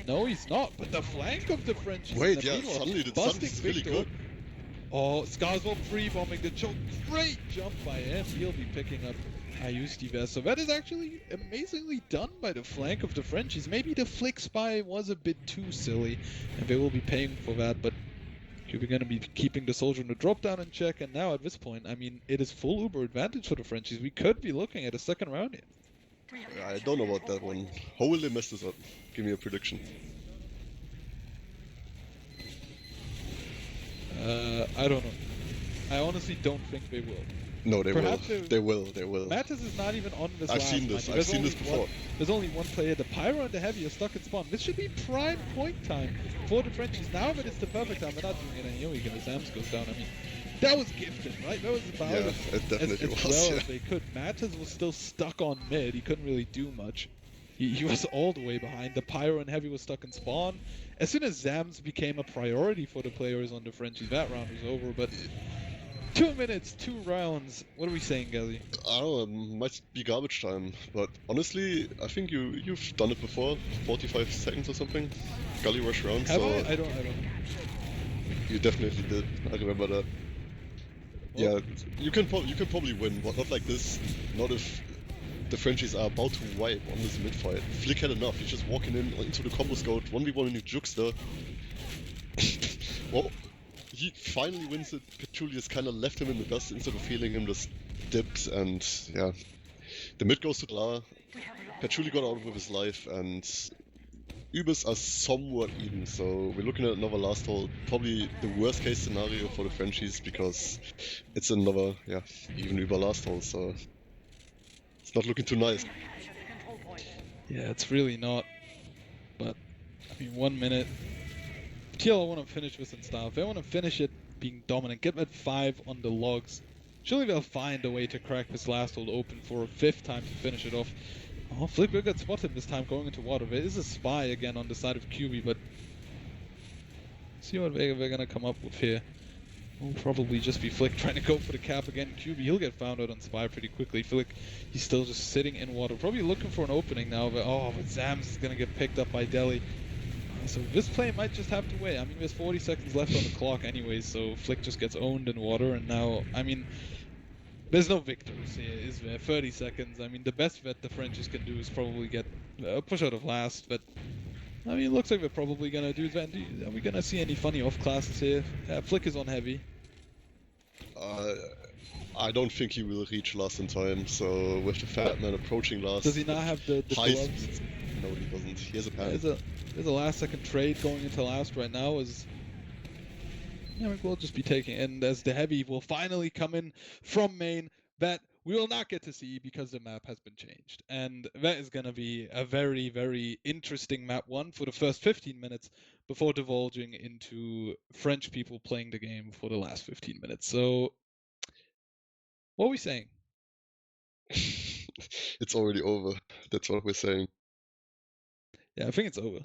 No, he's not. But the flank of the Frenchies. wait, yeah, suddenly the sun is really good. Oh, Scar's well free-bombing the choke. Great jump by him. He'll be picking up Ayusti there. So that is actually amazingly done by the flank of the Frenchies. Maybe the flick spy was a bit too silly, and they will be paying for that, but we're going to be keeping the soldier in the drop down in check, and now at this point, I mean, it is full Uber advantage for the Frenchies. We could be looking at a second round here. I don't know about that one. How will they mess this up? Give me a prediction. I don't know. I honestly don't think they will. No, they Perhaps will. They will. They will. Mattis is not even on this. I've seen this. I've seen this before. There's only one player. The Pyro and the Heavy are stuck in spawn. This should be prime point time for the Frenchies. Now that it's the perfect time, they're not doing it anyway because Sams goes down. I mean, that was gifted, right? That was about it definitely as was, well as they could. Mattis was still stuck on mid. He couldn't really do much. He was all the way behind. The Pyro and Heavy was stuck in spawn. As soon as Zams became a priority for the players on the Frenchies, that round was over. But 2 minutes, 2 rounds. What are we saying, Gally? I don't know, it might be garbage time, but honestly, I think you've done it before, 45 seconds or something. Gully rush round. Have so I don't. You definitely did. I remember that. Well, yeah, you can probably win, but not like this. Not if the Frenchies are about to wipe on this mid fight. Flick had enough. He's just walking in into the combo scout, 1v1 in the Juxta. Well, he finally wins it. Petulius kind of left him in the dust instead of feeling him, just dipped, and yeah. The mid goes to Glar. Petuli got out with his life, and Ubers are somewhat even, so we're looking at another last hole. Probably the worst case scenario for the Frenchies, because it's another, even Uber last hole, so it's not looking too nice. Yeah, it's really not. But, I mean, 1 minute. TL want to finish this in style. If they want to finish it being dominant, get that 5 on the logs. Surely they'll find a way to crack this last hold open for a 5th time to finish it off. Oh, Flick will get spotted this time going into water. There is a spy again on the side of QB, but see what they're going to come up with here. Will probably just be Flick trying to go for the cap again. QB, he'll get found out on spy pretty quickly. Flick, he's still just sitting in water. Probably looking for an opening now, but Zams is going to get picked up by Delhi. So this play might just have to wait. I mean, there's 40 seconds left on the clock anyways, so Flick just gets owned in water, and now, I mean, there's no victories here, is there? 30 seconds. I mean, the best that the Frenchies can do is probably get a push out of last, but I mean, it looks like they're probably going to do that. Are we going to see any funny off classes here? Flick is on heavy. I don't think he will reach last in time, so with the fat man approaching last... Does he not have the high gloves? speed? No, he doesn't. He has a pan. There's a last second trade going into last right now as... Yeah, we'll just be taking, and as the heavy will finally come in from main, that we will not get to see because the map has been changed. And that is going to be a very, very interesting map 1 for the first 15 minutes before divulging into French people playing the game for the last 15 minutes. So, what are we saying? It's already over. That's what we're saying. Yeah, I think it's over.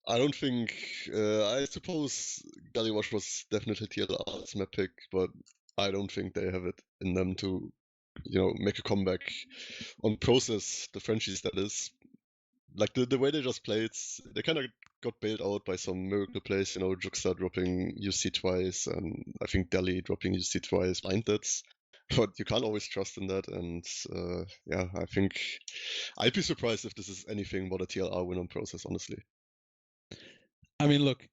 I don't think... I suppose Galleywash was definitely TLR's map pick, but I don't think they have it in them to, make a comeback on process, the Frenchies that is. Like, the way they just play, they kind of got bailed out by some miracle plays, Juxta dropping UC twice, and I think Delhi dropping UC twice, blind deads. But you can't always trust in that, and I think I'd be surprised if this is anything but a TLR win on process, honestly. I mean, look,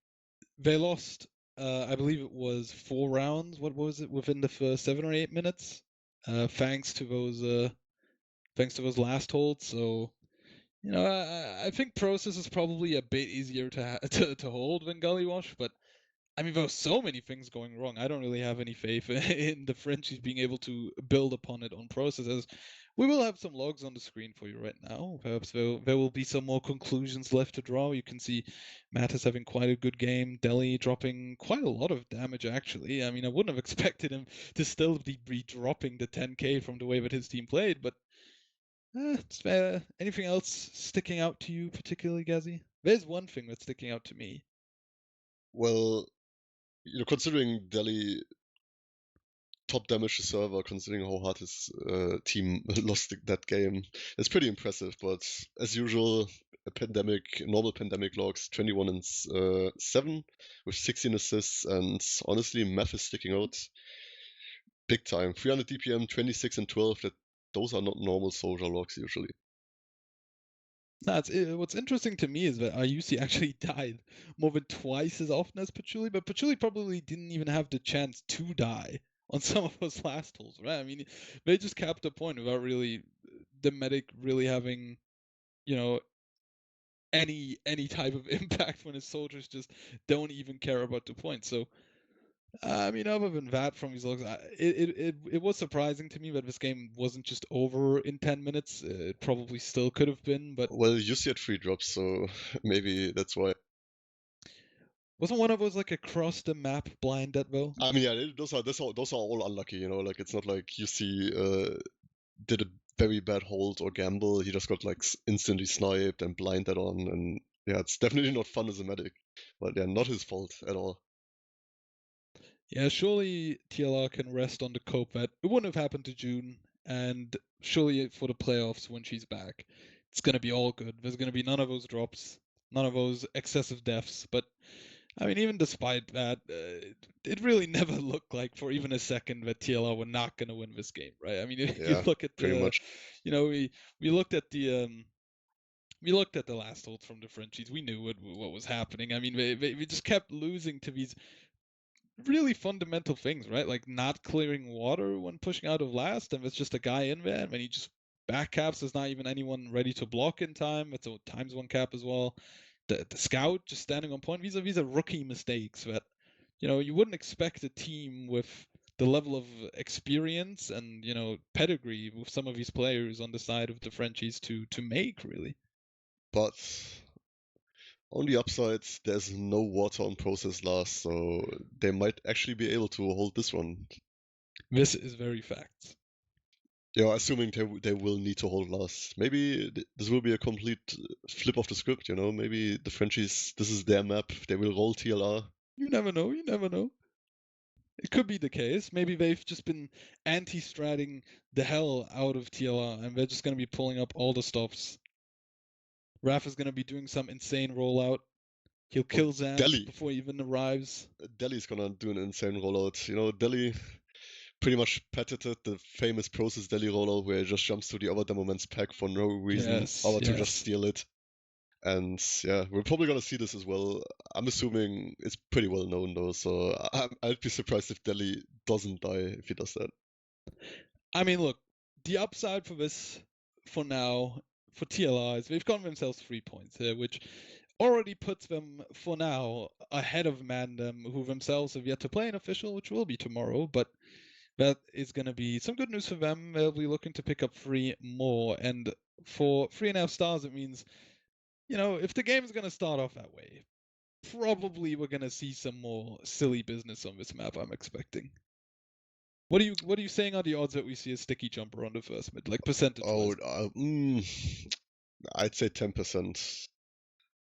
they lost, I believe it was 4 rounds. What was it, within the first 7 or 8 minutes? Thanks to those last holds. So, I think process is probably a bit easier to hold than Gully Wash, but I mean, there were so many things going wrong. I don't really have any faith in the Frenchies being able to build upon it on processes. We will have some logs on the screen for you right now. Perhaps there will be some more conclusions left to draw. You can see Matt is having quite a good game. Delhi dropping quite a lot of damage, actually. I mean, I wouldn't have expected him to still be dropping the 10k from the way that his team played, but anything else sticking out to you particularly, Gazi? There's one thing that's sticking out to me. Well, considering Delhi top damage to server, considering how hard his team lost that game, it's pretty impressive. But as usual, normal pandemic logs, 21 and 7 with 16 assists, and honestly, math is sticking out big time. 300 DPM, 26 and 12. Those are not normal soldier logs usually. What's interesting to me is that Ayusi actually died more than twice as often as Patchouli, but Patchouli probably didn't even have the chance to die on some of those last holes, right? I mean, they just capped a point without really the medic really having, any type of impact when his soldiers just don't even care about the point. So, I mean, other than that, from these logs, it was surprising to me that this game wasn't just over in 10 minutes. It probably still could have been, but Well, Yusi had 3 drops, so maybe that's why. wasn't one of those like across the map blind dead though? I mean, yeah, those are all unlucky, Like it's not like Yusi did a very bad hold or gamble. He just got like instantly sniped and blinded on, and yeah, it's definitely not fun as a medic. But yeah, not his fault at all. Yeah, surely TLR can rest on the cope that it wouldn't have happened to June, and surely for the playoffs when she's back, it's gonna be all good. There's gonna be none of those drops, none of those excessive deaths. But I mean, even despite that, it really never looked like for even a second that TLR were not gonna win this game, right? I mean, if you Yeah, look at pretty the, much. we looked at the we looked at the last holds from the Frenchies. We knew what was happening. I mean, they just kept losing to these really fundamental things, right? Like not clearing water when pushing out of last, and there's just a guy in there, and when he just back caps, there's not even anyone ready to block in time. It's a ×1 cap as well. The scout just standing on point. These are rookie mistakes that you wouldn't expect a team with the level of experience and pedigree with some of these players on the side of the Frenchies to make really. But on the upsides, there's no water on process last, so they might actually be able to hold this one. This is very facts. Yeah, assuming they will need to hold last. Maybe this will be a complete flip of the script, Maybe the Frenchies, this is their map. They will roll TLR. You never know. You never know. It could be the case. Maybe they've just been anti-stratting the hell out of TLR, and they're just going to be pulling up all the stops. Raf is going to be doing some insane rollout. He'll kill Zans Delhi. before he even arrives. Delhi's gonna do an insane rollout. Delhi pretty much patented the famous process Delhi rollout where he just jumps to the other demoment's pack for no reason other to just steal it. And yeah, we're probably gonna see this as well. I'm assuming it's pretty well known though, so I'd be surprised if Delhi doesn't die if he does that. I mean, look, the upside for this, for now, for TLR is they've gotten themselves 3 points here, which already puts them, for now, ahead of Mandem, who themselves have yet to play an official, which will be tomorrow, but that is going to be some good news for them. They'll be looking to pick up 3 more, and for 3.5 stars, it means, if the game is going to start off that way, probably we're going to see some more silly business on this map, I'm expecting. What are you saying are the odds that we see a sticky jumper on the first mid, like percentage-wise? I'd say 10%.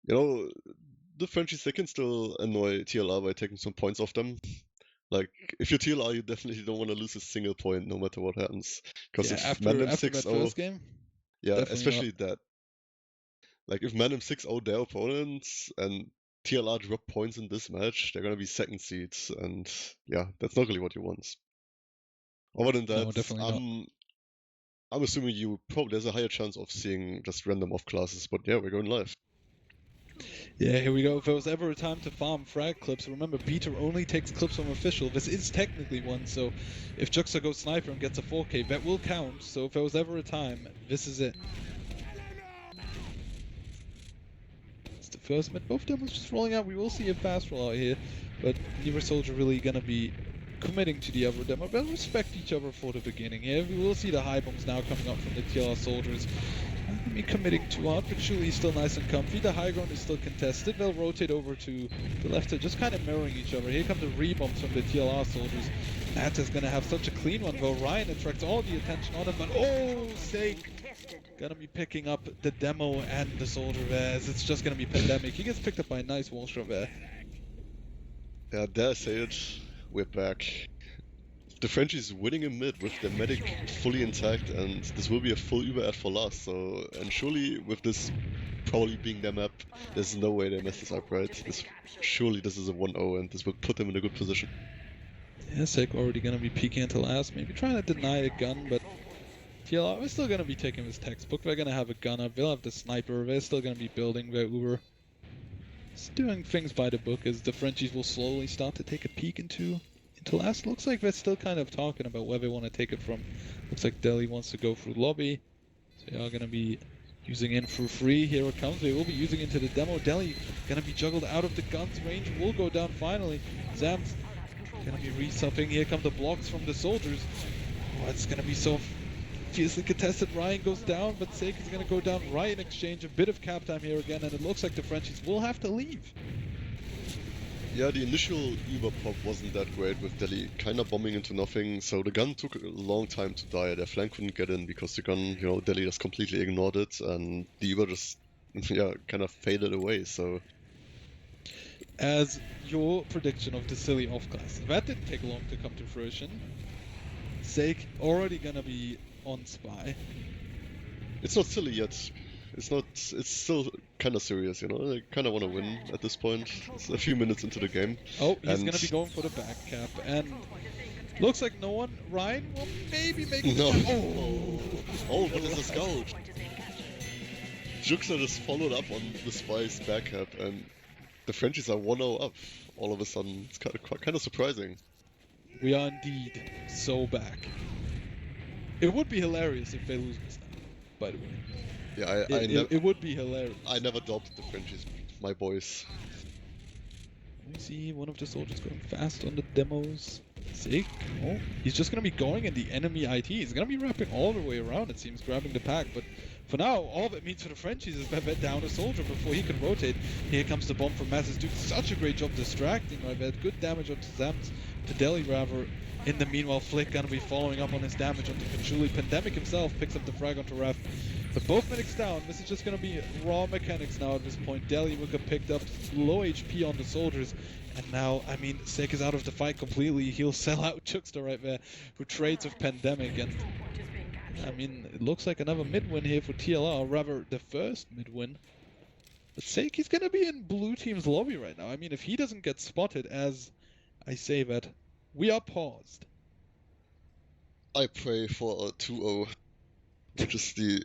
The Frenchies, they can still annoy TLR by taking some points off them. Like, if you're TLR, you definitely don't want to lose a single point no matter what happens. Because if after Mandem that 6-0, first game, yeah, definitely especially not. that. Like, if Manam 6-0 their opponents and TLR drop points in this match, they're gonna be second seeds, and yeah, that's not really what you want. Other than No, that, definitely not. I'm assuming there's a higher chance of seeing just random off classes, but yeah, we're going live. Yeah, here we go. If there was ever a time to farm frag clips, remember, Beater only takes clips from official. This is technically one, so if Juxta goes sniper and gets a 4K, that will count. So if there was ever a time, this is it. It's the first mid. Both demos just rolling out. We will see a fast rollout here, but neither soldier really gonna be committing to the other demo. They'll respect each other for the beginning here. We will see the high bombs now coming up from the TLR soldiers. Not gonna be committing too hard, but surely he's still nice and comfy. The high ground is still contested. They'll rotate over to the left, just kind of mirroring each other. Here come the rebombs from the TLR soldiers. Nat is gonna have such a clean one, though. Ryan attracts all the attention on him, but oh, sake! Gonna be picking up the demo and the soldier there, as it's just gonna be Pandemic. He gets picked up by a nice wall shot there. Yeah, dare I say it, we're back. The French is winning a mid with their medic fully intact, and this will be a full Uber ad for last. So, and surely with this probably being their map, there's no way they mess this up, right? Surely this is a 1-0, and this will put them in a good position. Yeah, Sek already gonna be peeking into last, maybe trying to deny a gun, but TLR is still gonna be taking this textbook. They're gonna have a gunner, they'll have the sniper, they're still gonna be building their Uber. Just doing things by the book as the Frenchies will slowly start to take a peek into last. Looks like they're still kind of talking about where they want to take it from. Looks like Delhi wants to go through lobby. So they are going to be using in for free. Here it comes. They will be using into the demo. Delhi going to be juggled out of the guns range. Will go down finally. Zam's going to be resupping. Here come the blocks from the soldiers. Oh, it's going to be so fiercely contested. Ryan goes down, but Sake is going to go down right in exchange. A bit of cap time here again, and it looks like the Frenchies will have to leave. Yeah, the initial Uber pop wasn't that great with Delhi kinda bombing into nothing, so the gun took a long time to die. Their flank couldn't get in because the gun, Delhi just completely ignored it, and the Uber just, kind of faded away, so... As your prediction of the silly off-class, that didn't take long to come to fruition. Sake already gonna be on Spy. It's not silly yet. It's still kind of serious, They kind of want to win at this point. It's a few minutes into the game. Oh, he's going to be going for the back cap, and looks like no one. Ryan will maybe make it. No. Oh, but there's a scout. Juxta just followed up on the Spy's back cap, and the Frenchies are 1-0 up all of a sudden. It's kind of surprising. We are indeed so back. It would be hilarious if they lose this now, by the way. Yeah, it would be hilarious. I never doubted the Frenchies, my boys. We see one of the soldiers going fast on the demos. Sick. Oh, he's just going to be going in the enemy IT. He's going to be wrapping all the way around, it seems, grabbing the pack. But for now, all that means for the Frenchies is that they're down a soldier before he can rotate. Here comes the bomb from Masses, doing such a great job distracting right there. Good damage onto Zams, to Delhi rather. In the meanwhile, Flick going to be following up on his damage onto Patchouli. Pandemic himself picks up the frag onto Raf. But both medics down. This is just going to be raw mechanics now at this point. Delhi will get picked up, low HP on the soldiers. And now, I mean, Sek is out of the fight completely. He'll sell out Juxta right there, who trades with Pandemic. And I mean, it looks like another mid-win here for TLR, or rather the first mid-win. But Sek, he's going to be in blue team's lobby right now. I mean, if he doesn't get spotted, as I say that, we are paused. I pray for a 2-0, which is the...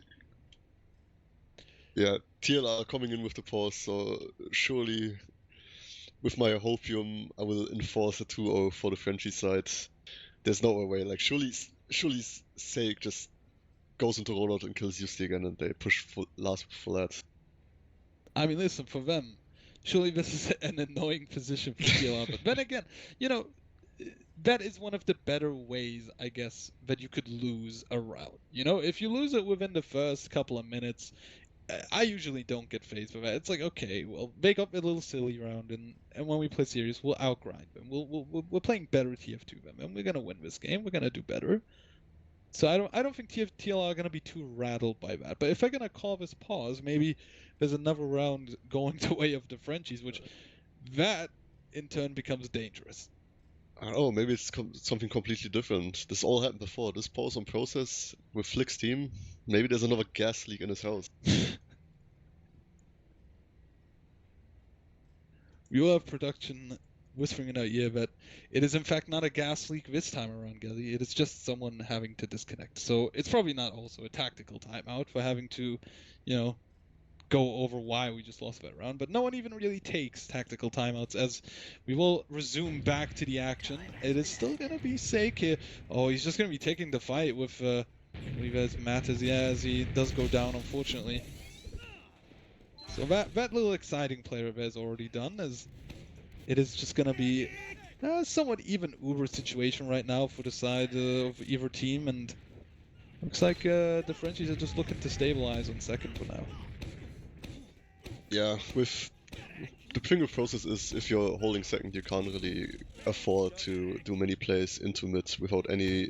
Yeah, TLR coming in with the pause, so surely with my hopium I will enforce a 2-0 for the Frenchie side. There's no way, like surely Sake just goes into rollout and kills Yusti again and they push last for that. I mean, listen, for them, surely this is an annoying position for TLR, but then again, that is one of the better ways, I guess, that you could lose a round. If you lose it within the first couple of minutes, I usually don't get phased with that. It's like, okay, well, make up a little silly round, and when we play serious, we'll outgrind them. We're playing better TF2 them, and we're gonna win this game. We're gonna do better. So I don't think TLR are gonna be too rattled by that. But if they're gonna call this pause, maybe there's another round going the way of the Frenchies, which that in turn becomes dangerous. I don't know, maybe it's something completely different. This all happened before. This pause on process with Flick's team. Maybe there's another gas leak in his house. we will have production whispering in our ear that it is in fact not a gas leak this time around, Gelly. It is just someone having to disconnect. So it's probably not also a tactical timeout for having to, go over why we just lost that round. But no one even really takes tactical timeouts as we will resume back to the action. It is still going to be Sake here. Oh, he's just going to be taking the fight with, I believe as Matt as he does go down, unfortunately. So that little exciting player has already done, as it is just going to be a somewhat even Uber situation right now for the side of either team, and looks like the Frenchies are just looking to stabilize on second for now. Yeah, with the thing with process is if you're holding second, you can't really afford to do many plays into mid without any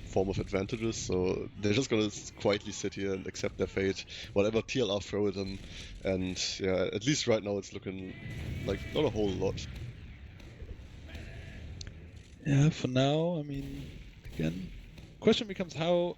form of advantages. So they're just gonna quietly sit here and accept their fate, whatever TLR throw at them. And yeah, at least right now it's looking like not a whole lot. Yeah, for now, I mean, again, question becomes how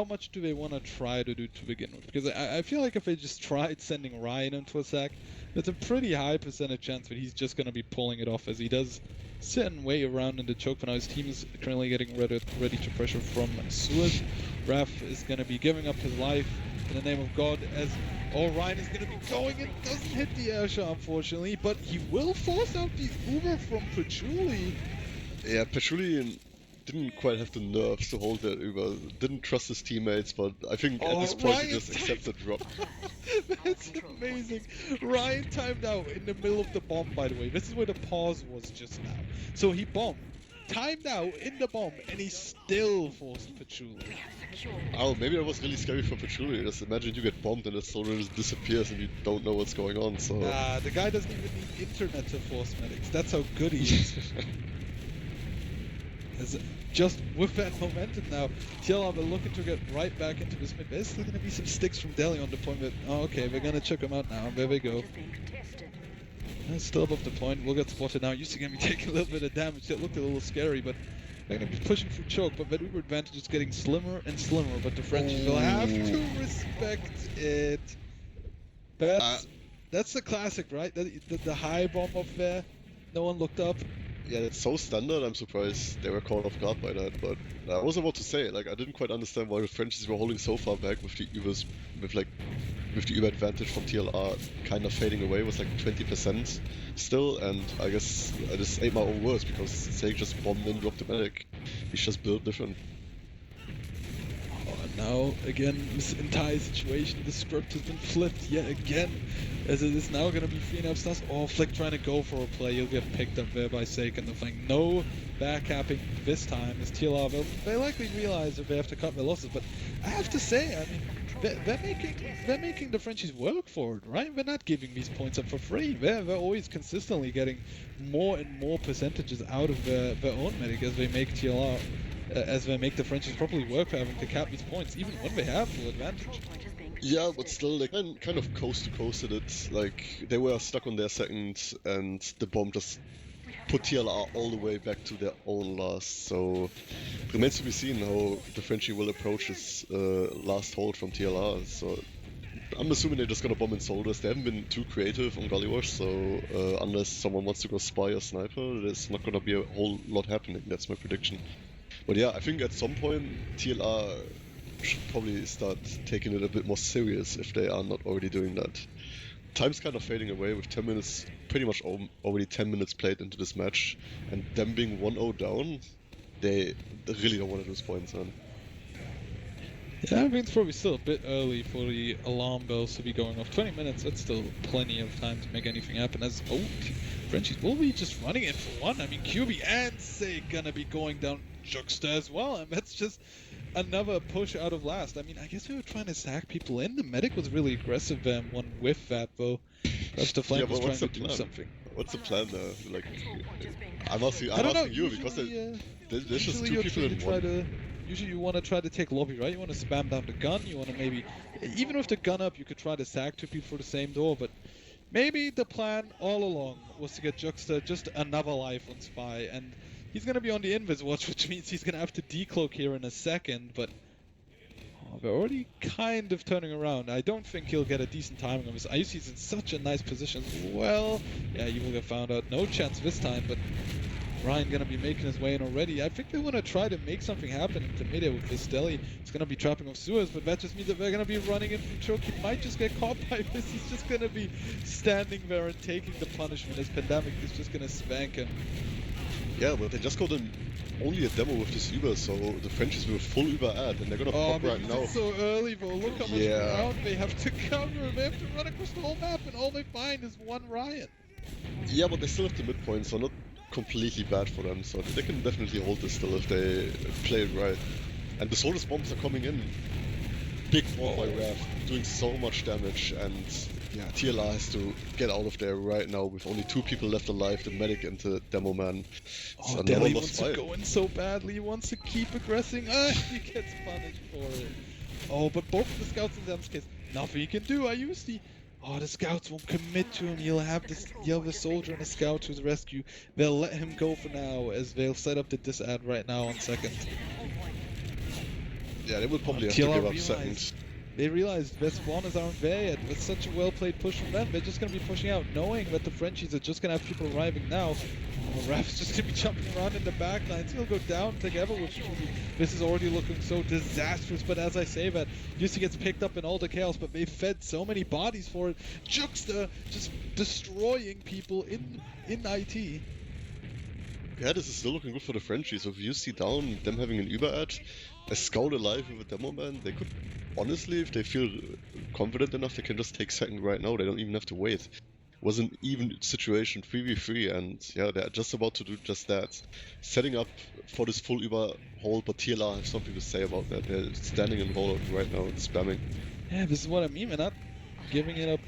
much do they want to try to do to begin with? Because I feel like if they just tried sending Ryan into a sack, there's a pretty high percentage chance that he's just going to be pulling it off, as he does sit and wait around in the choke for now. His team is currently getting ready to pressure from Suez. Raf is going to be giving up his life in the name of God, as Ryan is going to be going and doesn't hit the air shot, unfortunately, but he will force out the Uber from Patchouli. Yeah, Patchouli didn't quite have the nerves to hold that Uber, didn't trust his teammates, but I think at this point he just accepted drop. That's amazing. Ryan timed out in the middle of the bomb, by the way. This is where the pause was just now. So he bombed, timed out in the bomb, and he still forced Patchouli. Oh, maybe that was really scary for Patchouli. Just imagine you get bombed and the soldier just disappears and you don't know what's going on, so... The guy doesn't even need internet to force medics. That's how good he is. As just with that momentum now, TLR are looking to get right back into this mid. There's still going to be some sticks from Delhi on the point that, okay, we're going to check him out now. There we go. Still above the point. We'll get spotted now. Used to get me taking a little bit of damage. It looked a little scary, but they're going to be pushing through choke. But that Uber advantage is getting slimmer and slimmer. But the Frenchies will have to respect it. That's the classic, right? The high bomb up there. No one looked up. Yeah, it's so standard, I'm surprised they were caught off guard by that, but I was about to say, like, I didn't quite understand why the Frenchies were holding so far back with the Ubers, with the Uber advantage from TLR kind of fading away, was like 20% still, and I guess I just ate my own words, because Sake just bombed and dropped the medic. He's just built different. Now, again, this entire situation, the script has been flipped yet again, as it is now going to be 3.5 stars. Oh, Flick trying to go for a play, he'll get picked up there by Sake, and they're playing no backcapping this time, as TLR, they likely realize that they have to cut their losses, but I have to say, I mean, they're making the Frenchies work for it, right? They're not giving these points up for free. They're always consistently getting more and more percentages out of their own medic as they make TLR. As they make the Frenchies properly work for having to cap these points, even when they have full advantage. Yeah, but still, they kind of coast-to-coasted it. Like, they were stuck on their second, and the bomb just put TLR all the way back to their own last. So, it remains to be seen how the Frenchie will approach this last hold from TLR. So, I'm assuming they're just gonna bomb in soldiers. They haven't been too creative on Gullywash, so unless someone wants to go spy or sniper, there's not gonna be a whole lot happening. That's my prediction. But yeah, I think at some point TLR should probably start taking it a bit more serious if they are not already doing that. Time's kind of fading away with 10 minutes, pretty much already 10 minutes played into this match, and them being 1-0 down, they really don't want to lose points, man. Yeah, I think it's probably still a bit early for the alarm bells to be going off. 20 minutes, that's still plenty of time to make anything happen. As Frenchies will be just running it for one. I mean, QB and Sake gonna be going down Juxta as well, and that's just another push out of last. I mean, I guess we were trying to sack people in. The medic was really aggressive and one with that, though. Perhaps the flank was trying to do something. What's the plan there? Like, I'm asking you because there's just two people in one. Usually you want to try to take lobby, right? You want to spam down the gun. You want to maybe, even with the gun up, you could try to sack two people for the same door, but maybe the plan all along was to get Juxta just another life on Spy, and he's going to be on the invis watch, which means he's going to have to decloak here in a second, but Oh, they're already kind of turning around. I don't think he'll get a decent timing on this. IUC's in such a nice position as well. Yeah, you will get found out. No chance this time, but Ryan gonna be making his way in already. I think they want to try to make something happen into mid with this deli. It's gonna be trapping of sewers, but that just means that they're gonna be running in from choke. He might just get caught by this. He's just gonna be standing there and taking the punishment as Pandemic is just gonna spank him. Yeah, but they just got only a demo with this Uber, so the Frenchies will full Uber ad, and they're gonna pop right now. It's so early though. Look how much ground they have to cover. They have to run across the whole map, and all they find is one Ryan. Yeah, but they still have the midpoint, so not completely bad for them. So they can definitely hold this still if they play it right. And the Soldiers bombs are coming in. Big bomb by Raph, doing so much damage, and yeah, TLR has to get out of there right now with only 2 people left alive, the medic and the demo man. Oh, Deli wants to go in so badly, he wants to keep aggressing. He gets punished for it. Oh, but both of the scouts in Zem's case, nothing he can do. I used the... Oh, the scouts won't commit to him. He'll have the soldier and a scout to his rescue. They'll let him go for now, as they'll set up the disad right now on second. Yeah, they will probably have to give up second. They realized their spawners aren't there yet. With such a well-played push from them, they're just going to be pushing out, knowing that the Frenchies are just going to have people arriving now. Oh, Raf's just going to be jumping around in the back lines. He'll go down together with Judy. This is already looking so disastrous, but as I say that, Juicy gets picked up in all the chaos, but they've fed so many bodies for it. Juxta just destroying people in IT. Yeah, this is still looking good for the Frenchies. With UC down, them having an Uber ad, a scout alive with a demo man, they could, honestly, if they feel confident enough, they can just take second right now. They don't even have to wait. It was an even situation, 3v3, and yeah, they're just about to do just that. Setting up for this full Uber hold, but TLR has something to say about that. They're standing in hold right now and spamming. Yeah, this is what I mean, man. Not giving it up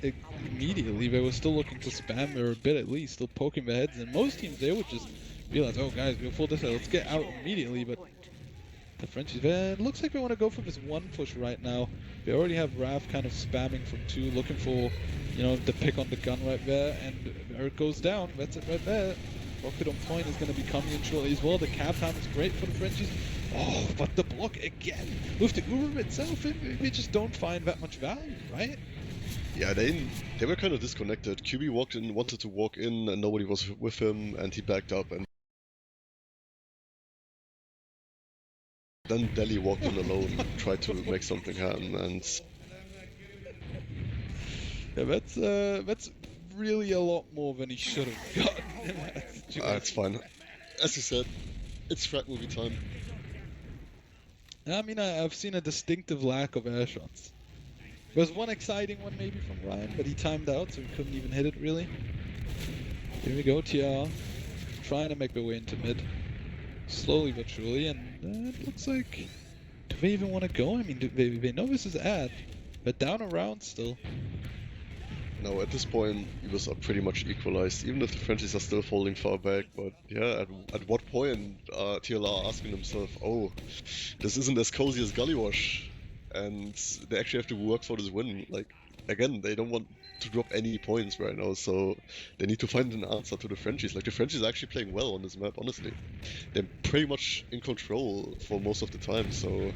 immediately. They were still looking to spam there a bit at least, still poking their heads in. Most teams, they would just realize, oh guys, we'll pull this out, let's get out immediately, but the Frenchies, it looks like they want to go for this one push right now. They already have Raph kind of spamming from 2, looking for, you know, the pick on the gun right there, and there it goes down. That's it right there. Rocket on point is going to be coming in shortly as well. The cap time is great for the Frenchies. Oh, but the block again with the Uber itself, they just don't find that much value, right? Yeah, they were kind of disconnected. QB walked in, wanted to walk in, and nobody was with him, and he backed up, and then Deli walked in alone, tried to make something happen, and yeah, that's really a lot more than he should have gotten in that situation. It's fine. As you said, it's frag movie time. I mean, I've seen a distinctive lack of air shots. There was one exciting one maybe from Ryan, but he timed out, so he couldn't even hit it really. Here we go, TR, trying to make their way into mid. Slowly but surely, and it looks like... Do they even want to go? I mean, they know this is ad. They're down around still. No, at this point, it was pretty much equalized, even if the Frenchies are still falling far back. But yeah, at what point are TLR asking themselves, oh, this isn't as cozy as Gullywash, and they actually have to work for this win. Like, again, they don't want to drop any points right now, so they need to find an answer to the Frenchies. Like, the Frenchies are actually playing well on this map, honestly. They're pretty much in control for most of the time, so...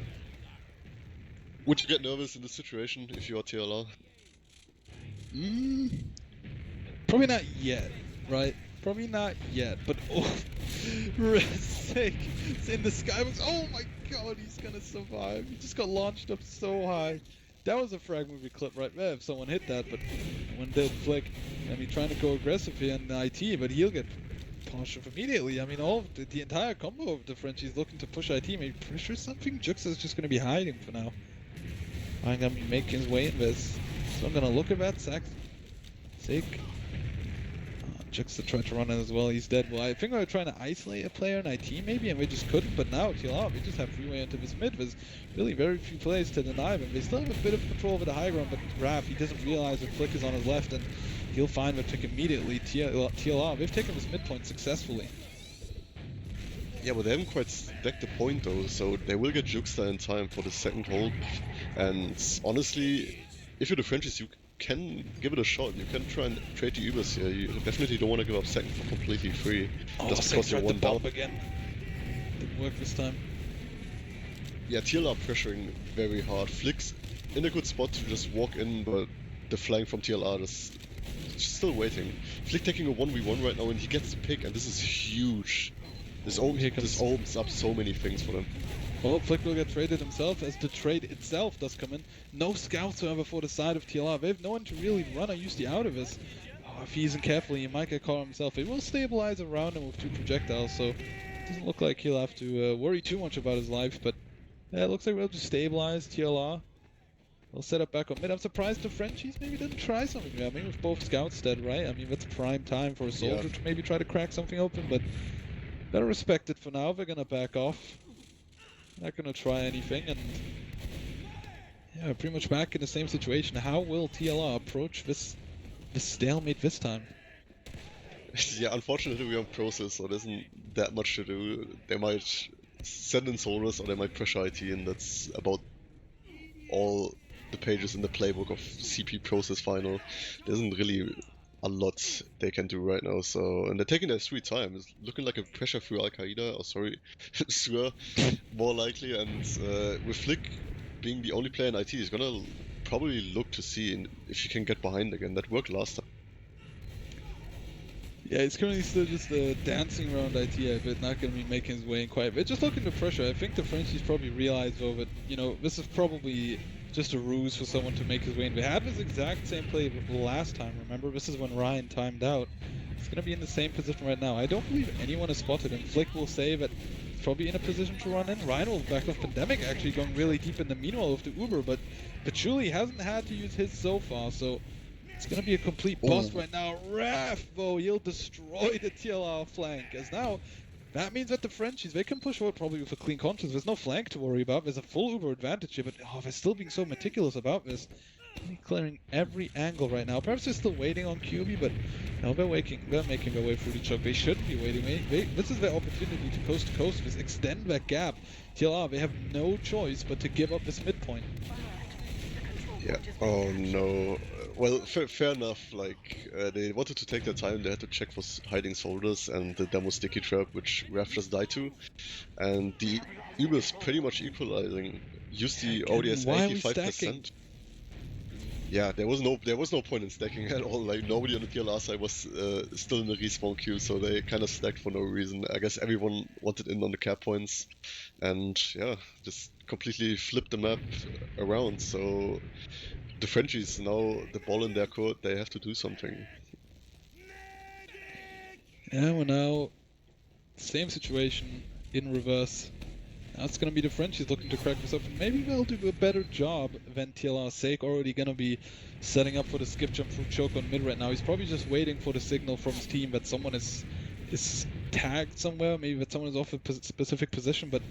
Would you get nervous in this situation if you are TLR? Probably not yet, right? Probably not yet, but oh, sick. It's in the skybox. Oh my god, he's gonna survive. He just got launched up so high. That was a frag movie clip right there if someone hit that, but one did flick. I mean, trying to go aggressive here in IT, but he'll get punished off immediately. I mean, all of the entire combo of the Frenchies looking to push IT. Maybe pretty sure something Juxta's just gonna be hiding for now. I'm gonna be making his way in this. So I'm gonna look at that sake. Juxta tried to run in as well, he's dead. Well, I think they were trying to isolate a player in IT maybe, and we just couldn't, but now TLR, we just have freeway into this mid. There's really very few players to deny them. They still have a bit of control over the high ground, but Raph, he doesn't realize that Flick is on his left, and he'll find the pick immediately. TLR, they've taken this midpoint successfully. Yeah, but they haven't quite stacked the point though, so they will get Juxta in time for the second hold. And honestly, if you're the Frenchies, you can give it a shot. You can try and trade the Ubers here. You definitely don't want to give up second for completely free. Oh, just because you're one down. Again. Didn't work this time. yeah, TL are pressuring very hard. Flick's in a good spot to just walk in, but the flank from TLR is still waiting. Flick taking a 1v1 right now, and he gets the pick, and this is huge. This opens up so many things for them. Well, Flick will get traded himself, as the trade itself does come in. No scouts, however, for the side of TLR. They have no one to really run or use the out of this. Oh, if he isn't careful, he might get caught himself. It will stabilize around him with 2 projectiles, so it doesn't look like he'll have to worry too much about his life, but yeah, it looks like we'll just stabilize TLR. They'll set up back on mid. I'm surprised the Frenchies maybe didn't try something. I mean, with both scouts dead, right? I mean, that's prime time for a soldier to maybe try to crack something open, but better respect it for now. They're gonna back off. Not gonna try anything, and yeah, pretty much back in the same situation. How will TLR approach this stalemate this time? Yeah, unfortunately we are on process, so there isn't that much to do. They might send in soldiers, or they might pressure IT, and that's about all the pages in the playbook of CP process final. There isn't really a lot they can do right now, so, and they're taking their sweet time. It's looking like a pressure through Al-Qaeda, or sorry, Sur, more likely, and with Flick being the only player in IT, he's gonna probably look to see if he can get behind again. That worked last time. Yeah, he's currently still just dancing around IT, but not going to be making his way in quite a bit. Just looking to pressure. I think the Frenchies probably realized, though, that, you know, this is probably just a ruse for someone to make his way in. They had this exact same play last time, remember? This is when Ryan timed out. He's going to be in the same position right now. I don't believe anyone has spotted him. Flick will say that he's probably in a position to run in. Ryan will back off Pandemic, actually going really deep in the meanwhile with the Uber, but Patchouli hasn't had to use his so far, so it's going to be a complete bust right now. Raf, though, he'll destroy the TLR flank, as now that means that the Frenchies, they can push forward probably with a clean conscience. There's no flank to worry about. There's a full Uber advantage here, but they're still being so meticulous about this. Clearing every angle right now. Perhaps they're still waiting on QB, but no, they're making their way through the choke. They shouldn't be waiting. This is their opportunity to coast, just extend that gap. TLR, they have no choice but to give up this midpoint. Yeah. Oh no. Well, fair enough. Like they wanted to take their time. They had to check for hiding soldiers and the demo sticky trap, which Raf just died to. And the Uber's pretty much equalizing. Use the ODS 85%. Yeah, there was no point in stacking at all. Like nobody on the TLR side was still in the respawn queue, so they kind of stacked for no reason. I guess everyone wanted in on the cap points, and yeah, just completely flipped the map around. So the Frenchies, now the ball in their court, they have to do something. Yeah, we're now same situation in reverse. Now it's going to be the Frenchies looking to crack this up, and maybe they'll do a better job than TLR's sake. Already going to be setting up for the skip jump through choke on mid right now. He's probably just waiting for the signal from his team that someone is tagged somewhere, maybe that someone is off a specific position, but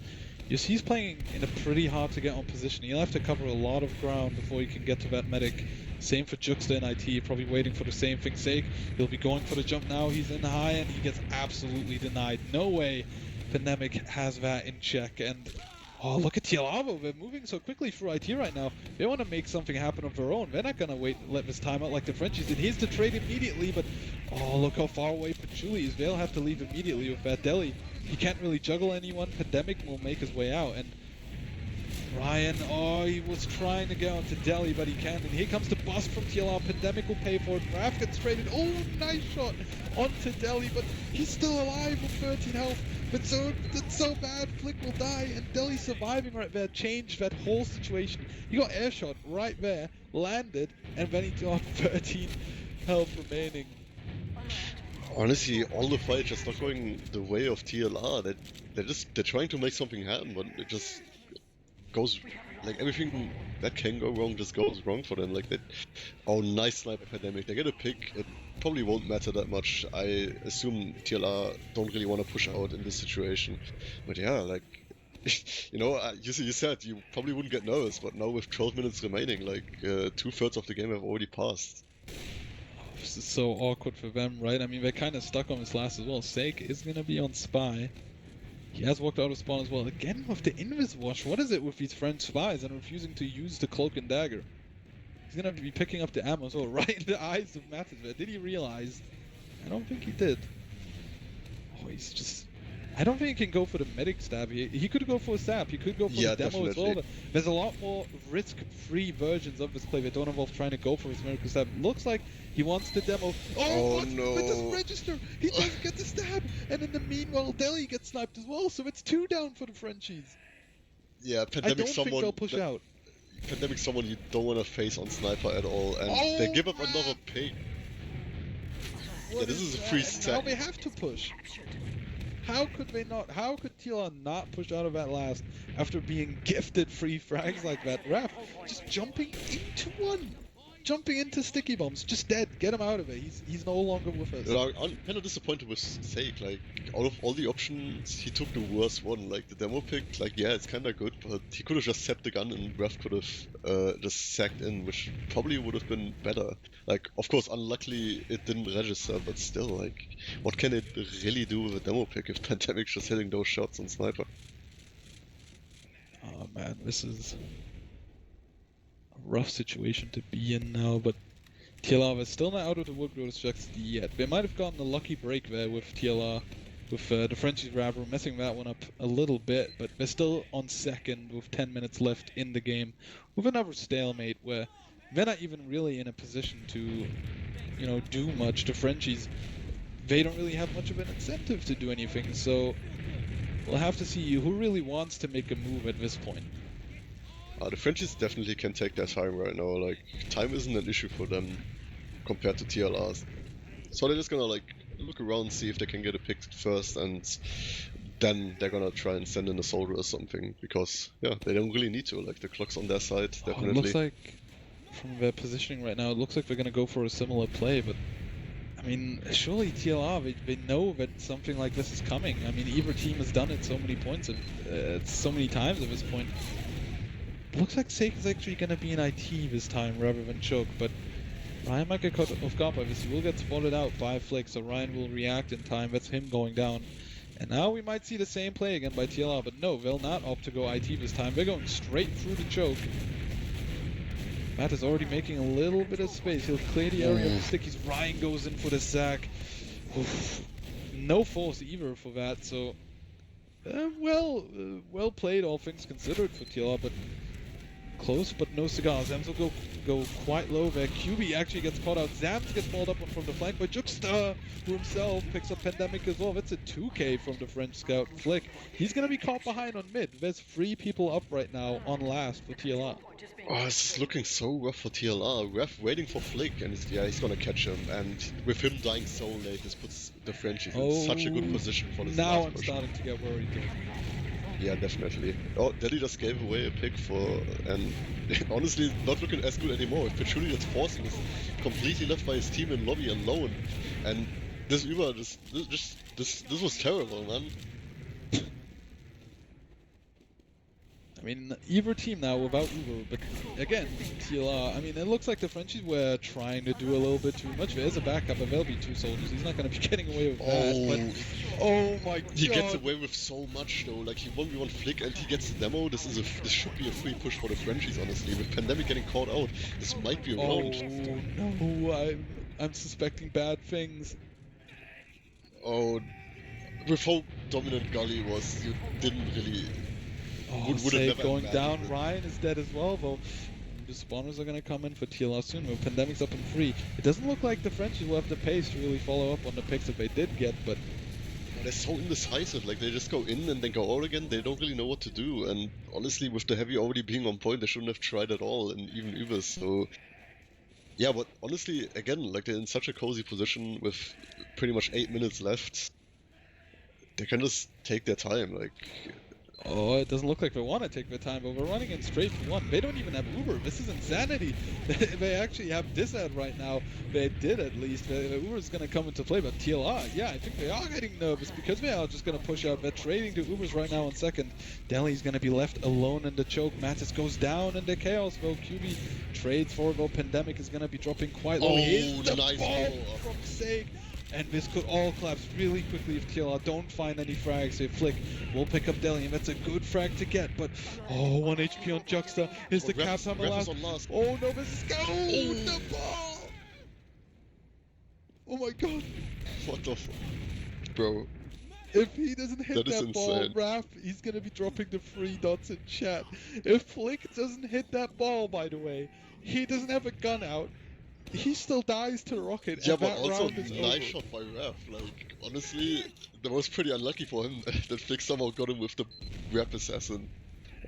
you see he's playing in a pretty hard to get on position. He'll have to cover a lot of ground before he can get to that medic. Same for Juxta and IT, probably waiting for the same thing sake. He'll be going for the jump now. He's in high and he gets absolutely denied. No way Pandemic has that in check. And oh, look at TLR, they're moving so quickly through IT right now. They want to make something happen of their own. They're not gonna let this time out like the Frenchies did. Here's the trade immediately, but oh, look how far away Patchouli is. They'll have to leave immediately with that deli. He can't really juggle anyone. Pandemic will make his way out, and Ryan, oh, he was trying to get onto Deli, but he can't. And here comes the bust from TLR. Pandemic will pay for it. Raf gets traded. Oh, nice shot onto Deli, but he's still alive with 13 health. But it's so bad. Flick will die, and Deli surviving right there changed that whole situation. He got air shot right there, landed, and then he got 13 health remaining. Honestly, all the fights just not going the way of TLR. They're trying to make something happen, but it just goes, like, everything that can go wrong just goes wrong for them. Like that. Oh, nice sniper Pandemic. They get a pick. It probably won't matter that much. I assume TLR don't really want to push out in this situation. But yeah, like, you know, you said you probably wouldn't get nervous, but now with 12 minutes remaining, like 2/3 of the game have already passed. This is so awkward for them, right? I mean, they're kind of stuck on this last as well. Sake is going to be on Spy. He has walked out of spawn as well. Again with the Invis Wash. What is it with these French spies and refusing to use the Cloak and Dagger? He's going to be picking up the ammo as well, right in the eyes of Mathis. Did he realize? I don't think he did. Oh, he's just I don't think he can go for the medic stab. He could go for a stab. He could go for the demo as well. But there's a lot more risk-free versions of this play that don't involve trying to go for his miracle stab. Looks like he wants the demo. Oh but no! It doesn't register. He doesn't get the stab. And in the meanwhile, Deli gets sniped as well. So it's 2 down for the Frenchies. Yeah, Pandemic think they'll push out. Pandemic someone you don't want to face on Sniper at all, and they give up another pick. Yeah, this is a free stack. Now they have to push. How could they not? How could TLR not push out of that last after being gifted free frags like that? Ref just jumping into one. Jumping into sticky bombs, just dead. Get him out of it. He's no longer with us. I'm kind of disappointed with Sake. Like, out of all the options, he took the worst one. Like, the demo pick, like, yeah, it's kind of good, but he could have just set the gun and Ref could have just sacked in, which probably would have been better. Like, of course, unluckily, it didn't register, but still, like, what can it really do with a demo pick if Pandemic's just hitting those shots on Sniper? Oh man, this is rough situation to be in now, but TLR is still not out of the wood with Structs yet. They might have gotten a lucky break there with TLR, with the Frenchies rather messing that one up a little bit, but they're still on second with 10 minutes left in the game, with another stalemate where they're not even really in a position to, do much. The Frenchies, they don't really have much of an incentive to do anything, so we'll have to see who really wants to make a move at this point. The Frenchies definitely can take their time right now. Like, time isn't an issue for them compared to TLRs. So they're just gonna like look around, see if they can get a pick first, and then they're gonna try and send in a soldier or something. Because yeah, they don't really need to. Like, the clock's on their side, definitely. It looks like from their positioning right now, it looks like they're gonna go for a similar play, but I mean, surely TLR, they know that something like this is coming. I mean, either team has done it so many points and so many times at this point. It looks like Sake is actually going to be in IT this time rather than Choke, but Ryan might get caught off guard by this. He will get spotted out by Flick, so Ryan will react in time. That's him going down. And now we might see the same play again by TLR, but no, they'll not opt to go IT this time. They're going straight through the Choke. Matt is already making a little bit of space. He'll clear the area of the stickies. Ryan goes in for the sack. Oof. No force either for that, so well played, all things considered, for TLR, but close, but no cigars. Zams will go quite low there. QB actually gets caught out. Zams gets balled up on from the flank, but Juxta, who himself picks up Pandemic as well. That's a 2K from the French scout. Flick, he's going to be caught behind on mid. There's 3 people up right now on last for TLR. Oh, this is looking so rough for TLR. Ref waiting for Flick, and he's going to catch him. And with him dying so late, this puts the Frenchies in such a good position for this now last I'm push. starting to get worried. Yeah, definitely. Oh, Delhi just gave away a pick and honestly, not looking as good anymore. Patchouli that's forcing is completely left by his team in lobby alone. And this Uber, this was terrible, man. I mean, either team now without Uber, but again, TLR, I mean, it looks like the Frenchies were trying to do a little bit too much. There's a backup, but there'll be 2 soldiers. He's not going to be getting away with that, but oh my god. He gets away with so much though, like he 1v1 Flick and he gets the demo. This should be a free push for the Frenchies, honestly. With Pandemic getting caught out, this might be a round. Oh no, I'm suspecting bad things. Oh, with how dominant Gully was, you didn't really... Sake going down. Ryan is dead as well, though. The spawners are going to come in for TLR soon. When Pandemic's up in 3, it doesn't look like the Frenchies will have the pace to really follow up on the picks that they did get, but... They're so indecisive, like they just go in and then go out again, they don't really know what to do, and honestly, with the heavy already being on point, they shouldn't have tried at all, and even Ubers, so... Yeah, but honestly, again, like they're in such a cozy position with pretty much 8 minutes left. They can just take their time, like... Oh, it doesn't look like they want to take their time, but we're running in straight for 1. They don't even have Uber. This is insanity. They actually have Disad right now. They did, at least. Uber's going to come into play, but TLR, yeah, I think they are getting nervous because they are just going to push out. They're trading to Ubers right now in second. Delhi's going to be left alone in the choke. Mattis goes down in the chaos, though. QB trades for, though. Pandemic is going to be dropping quite low. Oh, the nice ball from Sake. And this could all collapse really quickly if TLR don't find any frags. So Flick will pick up Delhi, and that's a good frag to get. But, 1 HP on Juxta. Is the cap time allowed? Oh no, this is go! The ball! Oh my god. What the fuck? Bro. If he doesn't hit That is that ball, insane. Raph, he's gonna be dropping the 3 dots in chat. If Flick doesn't hit that ball, by the way, he doesn't have a gun out. He still dies to the rocket, Yeah, and but that also round is nice over. shot by Ref. Like, honestly, that was pretty unlucky for him that Flick somehow got him with the Ref Assassin.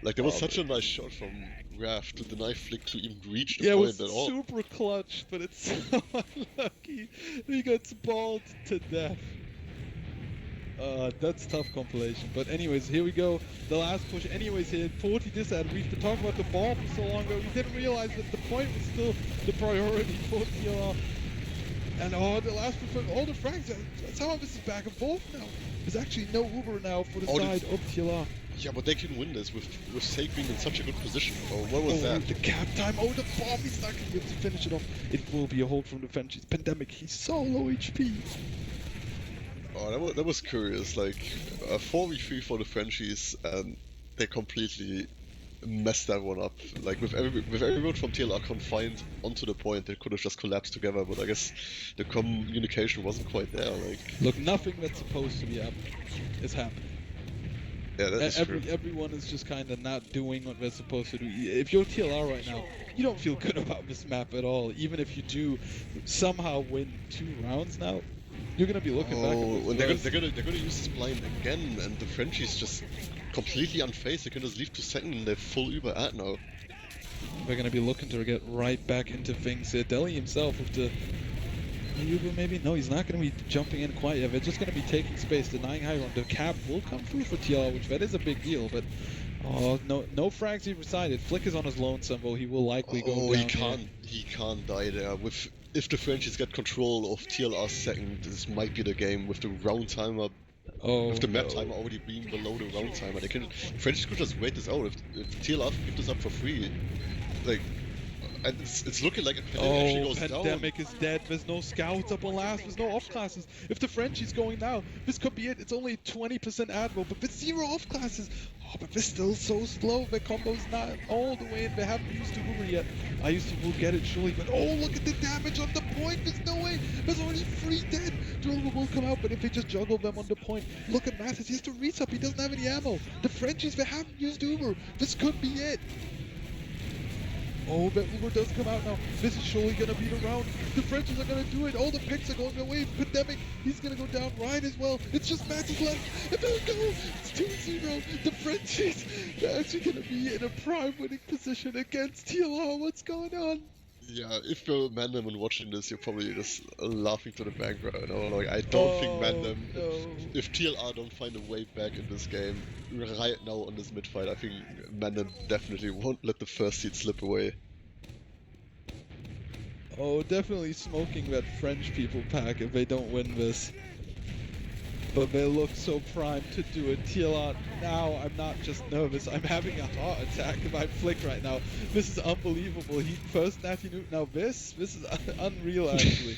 Like, that was Oh, such a nice shot from Ref to deny Flick to even reach the yeah, it point was at all. super clutch, but it's so unlucky. He gets balled to death. That's tough compilation. But anyways, here we go. The last push. Anyways, here 40 disad. We've been talking about the ball for so long, but we didn't realize that the point was still the priority for TLR. And the last push, all the frags. Somehow this is back and forth now. There's actually no Uber now for the side of TLR. Yeah, but they can win this with Sake being in such a good position. Oh, what was that? The cap time. Oh, the bomb. He's not going to be able to finish it off. It will be a hold from the Frenchies. Pandemic. He's so low HP. Oh, that was curious. Like, a 4v3 for the Frenchies, and they completely messed that one up. Like, with everyone from TLR confined onto the point, they could have just collapsed together, but I guess the communication wasn't quite there. Like, look, nothing that's supposed to be happening is happening. Yeah, that's true. Everyone is just kind of not doing what they're supposed to do. If you're TLR right now, you don't feel good about this map at all. Even if you do somehow win 2 rounds now, you're gonna be looking back at and they're gonna use this blind again, and the Frenchies just completely unfazed. They can just leave to second, and they're full Uber at now. They're gonna be looking to get right back into things here. Deli himself with the Uber maybe? No, he's not going to be jumping in quite yet. They're just going to be taking space, denying high ground. The cap will come through for TLR, which that is a big deal, but no frags either side. Flick is on his lonesome, though he will likely go down. He can't die there. If the Frenchies get control of TLR second, this might be the game with the round timer. With the map timer already being below the round timer, Frenchies could just wait this out. If TLR give this up for free, like. And it's looking like Pandemic actually goes Pandemic down. is dead. There's no scouts up on last. There's no off classes. If the Frenchie's going now, this could be it. It's only 20% admiral, but with 0 off classes. Oh, but they're still so slow. Their combo's not all the way in. They haven't used to Uber yet. I used to will get it surely, but oh, look at the damage on the point. There's no way. There's already 3 dead. Driller will come out, but if they just juggle them on the point, look at Mathis. He has to resup. He doesn't have any ammo. The Frenchies, they haven't used Uber. This could be it. Oh, that Uber does come out now. This is surely going to be the round. The Frenchies are going to do it. All the picks are going away. Pandemic, he's going to go down right as well. It's just Matt's left. And there we go. It's 2-0. The Frenchies, they're actually going to be in a prime winning position against TLR. What's going on? Yeah, if you're Mandem and watching this, you're probably just laughing to the bank right now. Like, I don't think Mandem, if TLR don't find a way back in this game right now on this mid fight, I think Mandem definitely won't let the first seed slip away. Oh, definitely smoking that French people pack if they don't win this. But they look so primed to do it. TLR, now I'm not just nervous, I'm having a heart attack if I Flick right now. This is unbelievable. He first Natty Newt, now this is unreal actually.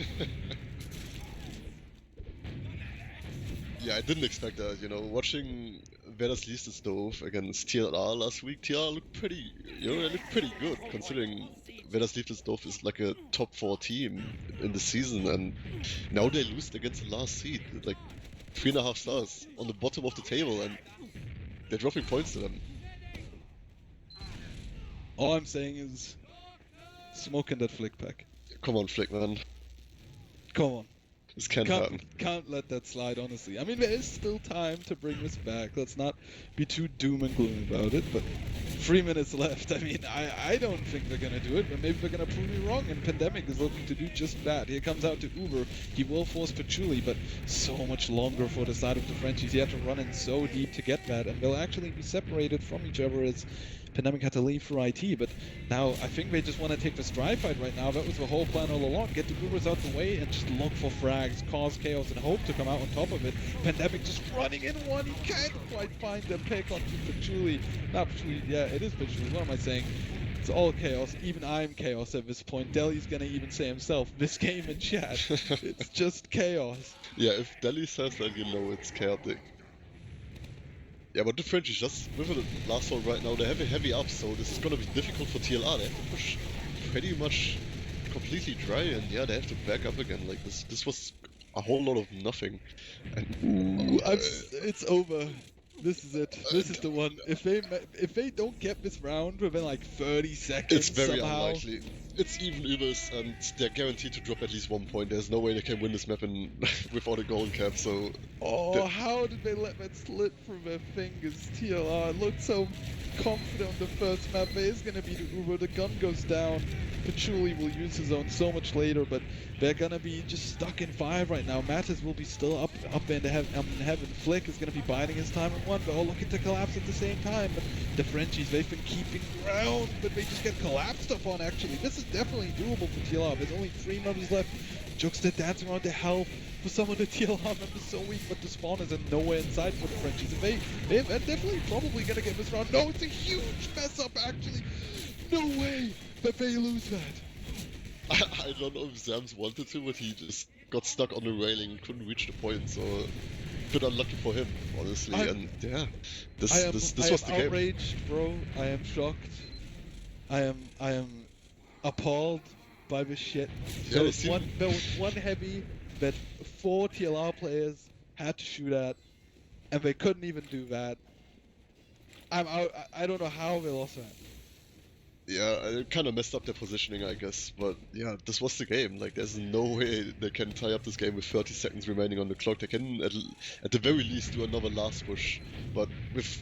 Yeah, I didn't expect that, you know, watching Vedas Least Stove against TLR last week, TLR looked pretty, they looked pretty good considering Vedas Least Stove is like a top 4 team in the season, and now they lose against the last seed, like 3.5 stars on the bottom of the table, and they're dropping points to them. All I'm saying is, smoking that Flick pack. Come on, Flick, man. Come on. This can't happen. Can't let that slide, honestly. I mean, there is still time to bring this back. Let's not be too doom and gloom about it, but 3 minutes left. I mean, I don't think they're going to do it, but maybe they're going to prove me wrong, and Pandemic is looking to do just that. Here comes out to Uber. He will force Patchouli, but so much longer for the side of the Frenchies. He had to run in so deep to get that, and they'll actually be separated from each other as Pandemic had to leave for IT, but now I think they just want to take the stride fight right now. That was the whole plan all along. Get the Ubers out the way and just look for frags, cause chaos, and hope to come out on top of it. Pandemic just running in one. He can't quite find the pick onto Patchouli. Not Patchouli, yeah, it is Patchouli. What am I saying? It's all chaos. Even I'm chaos at this point. Deli's gonna even say himself, this game in chat, it's just chaos. Yeah, if Deli says that, you know it's chaotic. Yeah, but the French is just with the last one right now. They have a heavy up, so this is gonna be difficult for TLR. They have to push pretty much completely dry, and yeah, they have to back up again. Like this was a whole lot of nothing. And Ooh, it's over. This is it. This is the one. If they don't get this round within like 30 it's seconds very somehow. unlikely. It's even Ubers, and they're guaranteed to drop at least 1 point. There's no way they can win this map without a golden cap, so... Oh, how did they let that slip from their fingers? TLR looked so confident on the first map. There is going to be the Uber. The gun goes down. Patchouli will use his own so much later, but they're going to be just stuck in 5 right now. Mattis will be still up in heaven. Flick is going to be biding his time in 1. They're all looking to collapse at the same time. But the Frenchies, they've been keeping ground, but they just get collapsed upon, actually. This is definitely doable for TLR. There's only 3 members left. Juxta dancing around to help. For some of the TLR members so weak, but the spawners are nowhere inside for the Frenchies. And they're definitely probably going to get this round. No, it's a huge mess up, actually. No way that they lose that. I don't know if Zams wanted to, but he just got stuck on the railing and couldn't reach the point, so... bit unlucky for him, honestly, and yeah, this was the game. Outraged, bro. I am shocked. I am appalled by this shit. Yeah, there was one heavy that 4 TLR players had to shoot at, and they couldn't even do that. I don't know how they lost that. Yeah, it kind of messed up their positioning, I guess. But yeah, this was the game. Like, there's no way they can tie up this game with 30 seconds remaining on the clock. They can, at the very least, do another last push. But with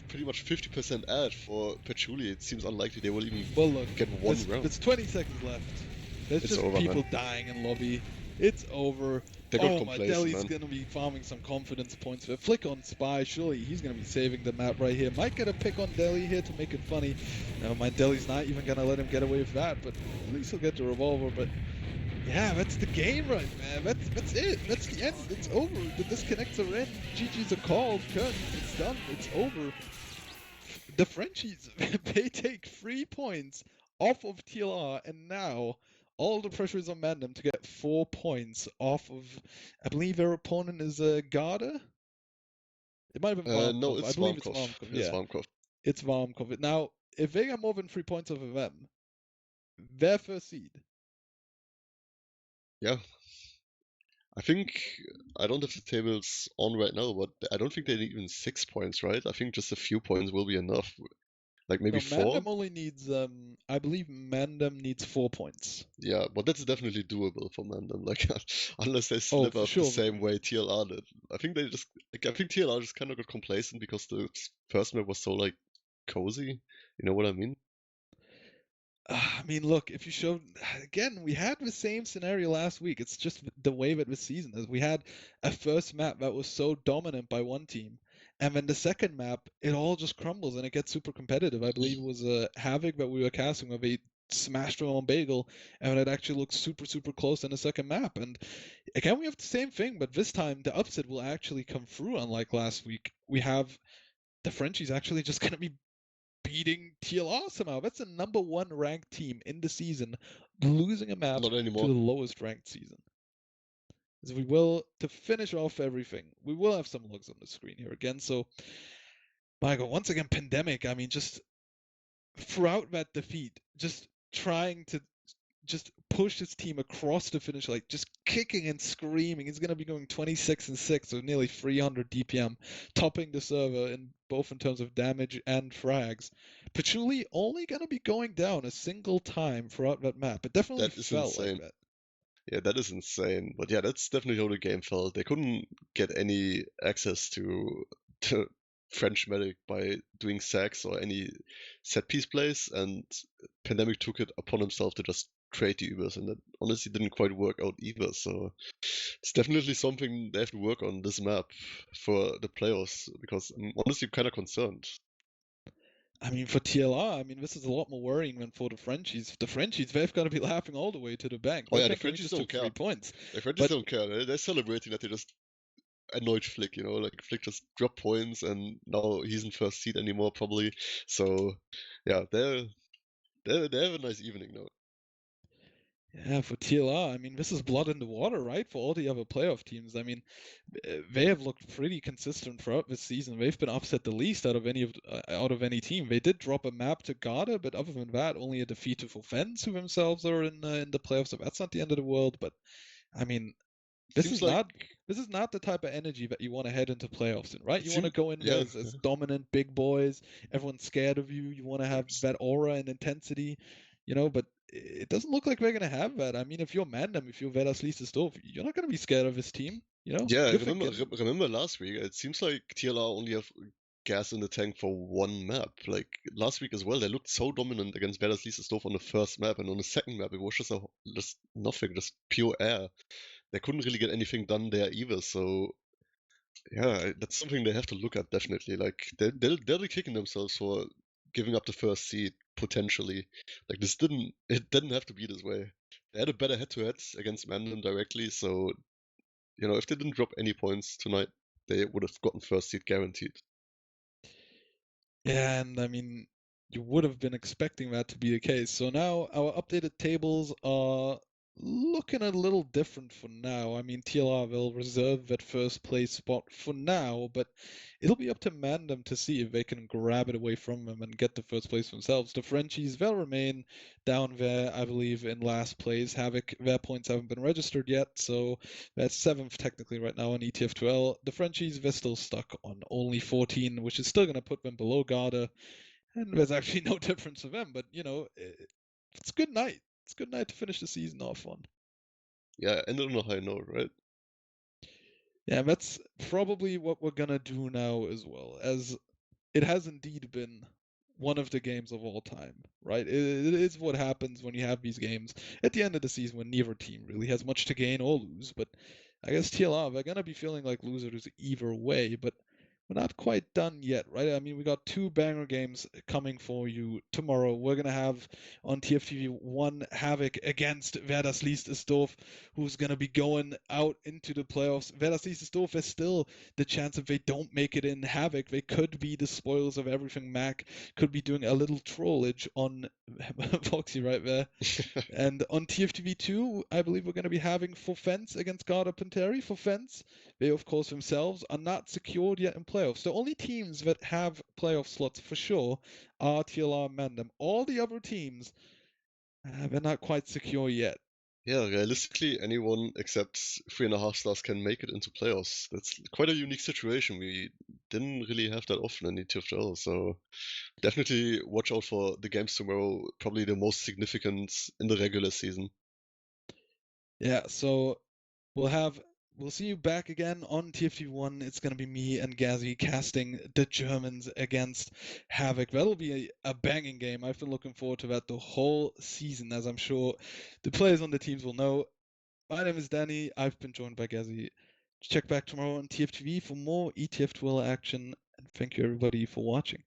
pretty much 50% ad for Patchouli, it seems unlikely they will even get one round. There's 20 seconds left. There's just over, people dying in lobby. It's over. My Deli's going to be farming some confidence points. With Flick on Spy, surely he's going to be saving the map right here. Might get a pick on Deli here to make it funny. No, my Deli's not even going to let him get away with that, but at least he'll get the revolver. But yeah, that's the game right, man. That's it. That's the end. It's over. The disconnects are in. GG's are called. Curtains, it's done. It's over. The Frenchies, they take 3 points off of TLR, and now all the pressure is on Mandem to get 4 points off of, I believe their opponent is Garda? It might have been Varmkov. No, it's Varmkov. It's Varmkov. Yeah, Varmkov. It's Varmkov. Now, if they get more than 3 points off of them, they're first seed. Yeah. I think, I don't have the tables on right now, but I don't think they need even 6 points, right? I think just a few points will be enough. Like maybe 4? Mandem only needs, I believe Mandem needs 4 points. Yeah, but that's definitely doable for Mandem. Like, unless they slip up the same way TLR did. I think TLR just kind of got complacent because the first map was so, like, cozy. You know what I mean? I mean, look, if you showed, again, we had the same scenario last week. It's just the way that this season is. We had a first map that was so dominant by one team, and then the second map, it all just crumbles and it gets super competitive. I believe it was Havoc that we were casting where they smashed them on Bagel, and it actually looked super, super close in the second map. And again, we have the same thing, but this time the upset will actually come through, unlike last week. We have the Frenchies actually just going to be beating TLR somehow. That's the number 1 ranked team in the season, losing a map to the lowest ranked season. As we will, to finish off everything, we will have some logs on the screen here again. So, Michael, once again, Pandemic, I mean, just throughout that defeat, just trying to just push his team across the finish, like just kicking and screaming. He's going to be going 26-6, so nearly 300 DPM, topping the server in both in terms of damage and frags. Patchouli only going to be going down a single time throughout that map. It definitely felt like that. Yeah, that is insane. But yeah, that's definitely how the game felt. They couldn't get any access to French Medic by doing sacks or any set piece plays, and Pandemic took it upon himself to just create the Ubers, and that honestly didn't quite work out either. So it's definitely something they have to work on this map for the playoffs, because I'm honestly kind of concerned. I mean, for TLR, I mean, this is a lot more worrying than for the Frenchies. The Frenchies, they've got to be laughing all the way to the bank. Oh yeah, the Frenchies don't care. 3 points. The Frenchies don't care. They're celebrating that they just annoyed Flick, you know, like Flick just dropped points and now he's in first seat anymore probably. So yeah, they have a nice evening now. Yeah, for TLR, I mean, this is blood in the water, right? For all the other playoff teams. I mean, they have looked pretty consistent throughout this season. They've been upset the least out of any team. They did drop a map to Garda, but other than that, only a defeat to Fens, who themselves are in the playoffs. So that's not the end of the world. But I mean, This seems is like not the type of energy that you want to head into playoffs in, right? it You want to seems go in yeah, as dominant big boys. Everyone's scared of you. You want to have it's- that aura and intensity, but it doesn't look like we're gonna have that. I mean, if you're Mandem, if you're Vedas Listesdorf, you're not gonna be scared of this team. yeah. You're Remember thinking, remember last week? It seems like TLR only have gas in the tank for one map. Like last week as well, they looked so dominant against Vedas Listesdorf on the first map, and on the second map it was just nothing, just pure air. They couldn't really get anything done there either. So yeah, that's something they have to look at definitely. Like they'll be kicking themselves for giving up the first seed potentially. Like it didn't have to be this way. They had a better head-to-head against Mandem directly, so if they didn't drop any points tonight, they would have gotten first seed guaranteed. yeah, and I mean, you would have been expecting that to be the case. So now our updated tables are looking a little different for now. I mean, TLR will reserve that first place spot for now, but it'll be up to Mandem to see if they can grab it away from them and get the first place themselves. The Frenchies, they'll remain down there, I believe, in last place. Havoc, their points haven't been registered yet, so that's seventh technically right now on ETF2L. The Frenchies, they're still stuck on only 14, which is still going to put them below Garda. And there's actually no difference for them, but it's a good night. It's a good night to finish the season off on. Yeah, ended on a high note, right? Yeah, that's probably what we're gonna do now as well, as it has indeed been one of the games of all time, right? It is what happens when you have these games at the end of the season when neither team really has much to gain or lose. But I guess TLR, they're gonna be feeling like losers either way, but we're not quite done yet, right? I mean, we got two banger games coming for you tomorrow. We're gonna have on TFTV one Havoc against Werder's Liestersdorf, who's gonna be going out into the playoffs. Werder's Liestersdorf is still the chance if they don't make it in Havoc, they could be the spoils of everything. Mac could be doing a little trollage on Foxy right there. And on TFTV2, I believe we're going to be having Fofence against Garda Panteri. Fofence, they of course themselves are not secured yet in playoffs. The only teams that have playoff slots for sure are TLR and Mandem. All the other teams, they're not quite secure yet. Yeah, realistically, anyone except 3.5 stars can make it into playoffs. That's quite a unique situation. We didn't really have that often in ETF2L, so definitely watch out for the games tomorrow. Probably the most significant in the regular season. Yeah, so we'll see you back again on TFT1. It's gonna be me and Gazzy casting the Germans against Havoc. That'll be a banging game. I've been looking forward to that the whole season, as I'm sure the players on the teams will know. My name is Danny. I've been joined by Gazzy. Check back tomorrow on TFTV for more ETF12 action. And thank you everybody for watching.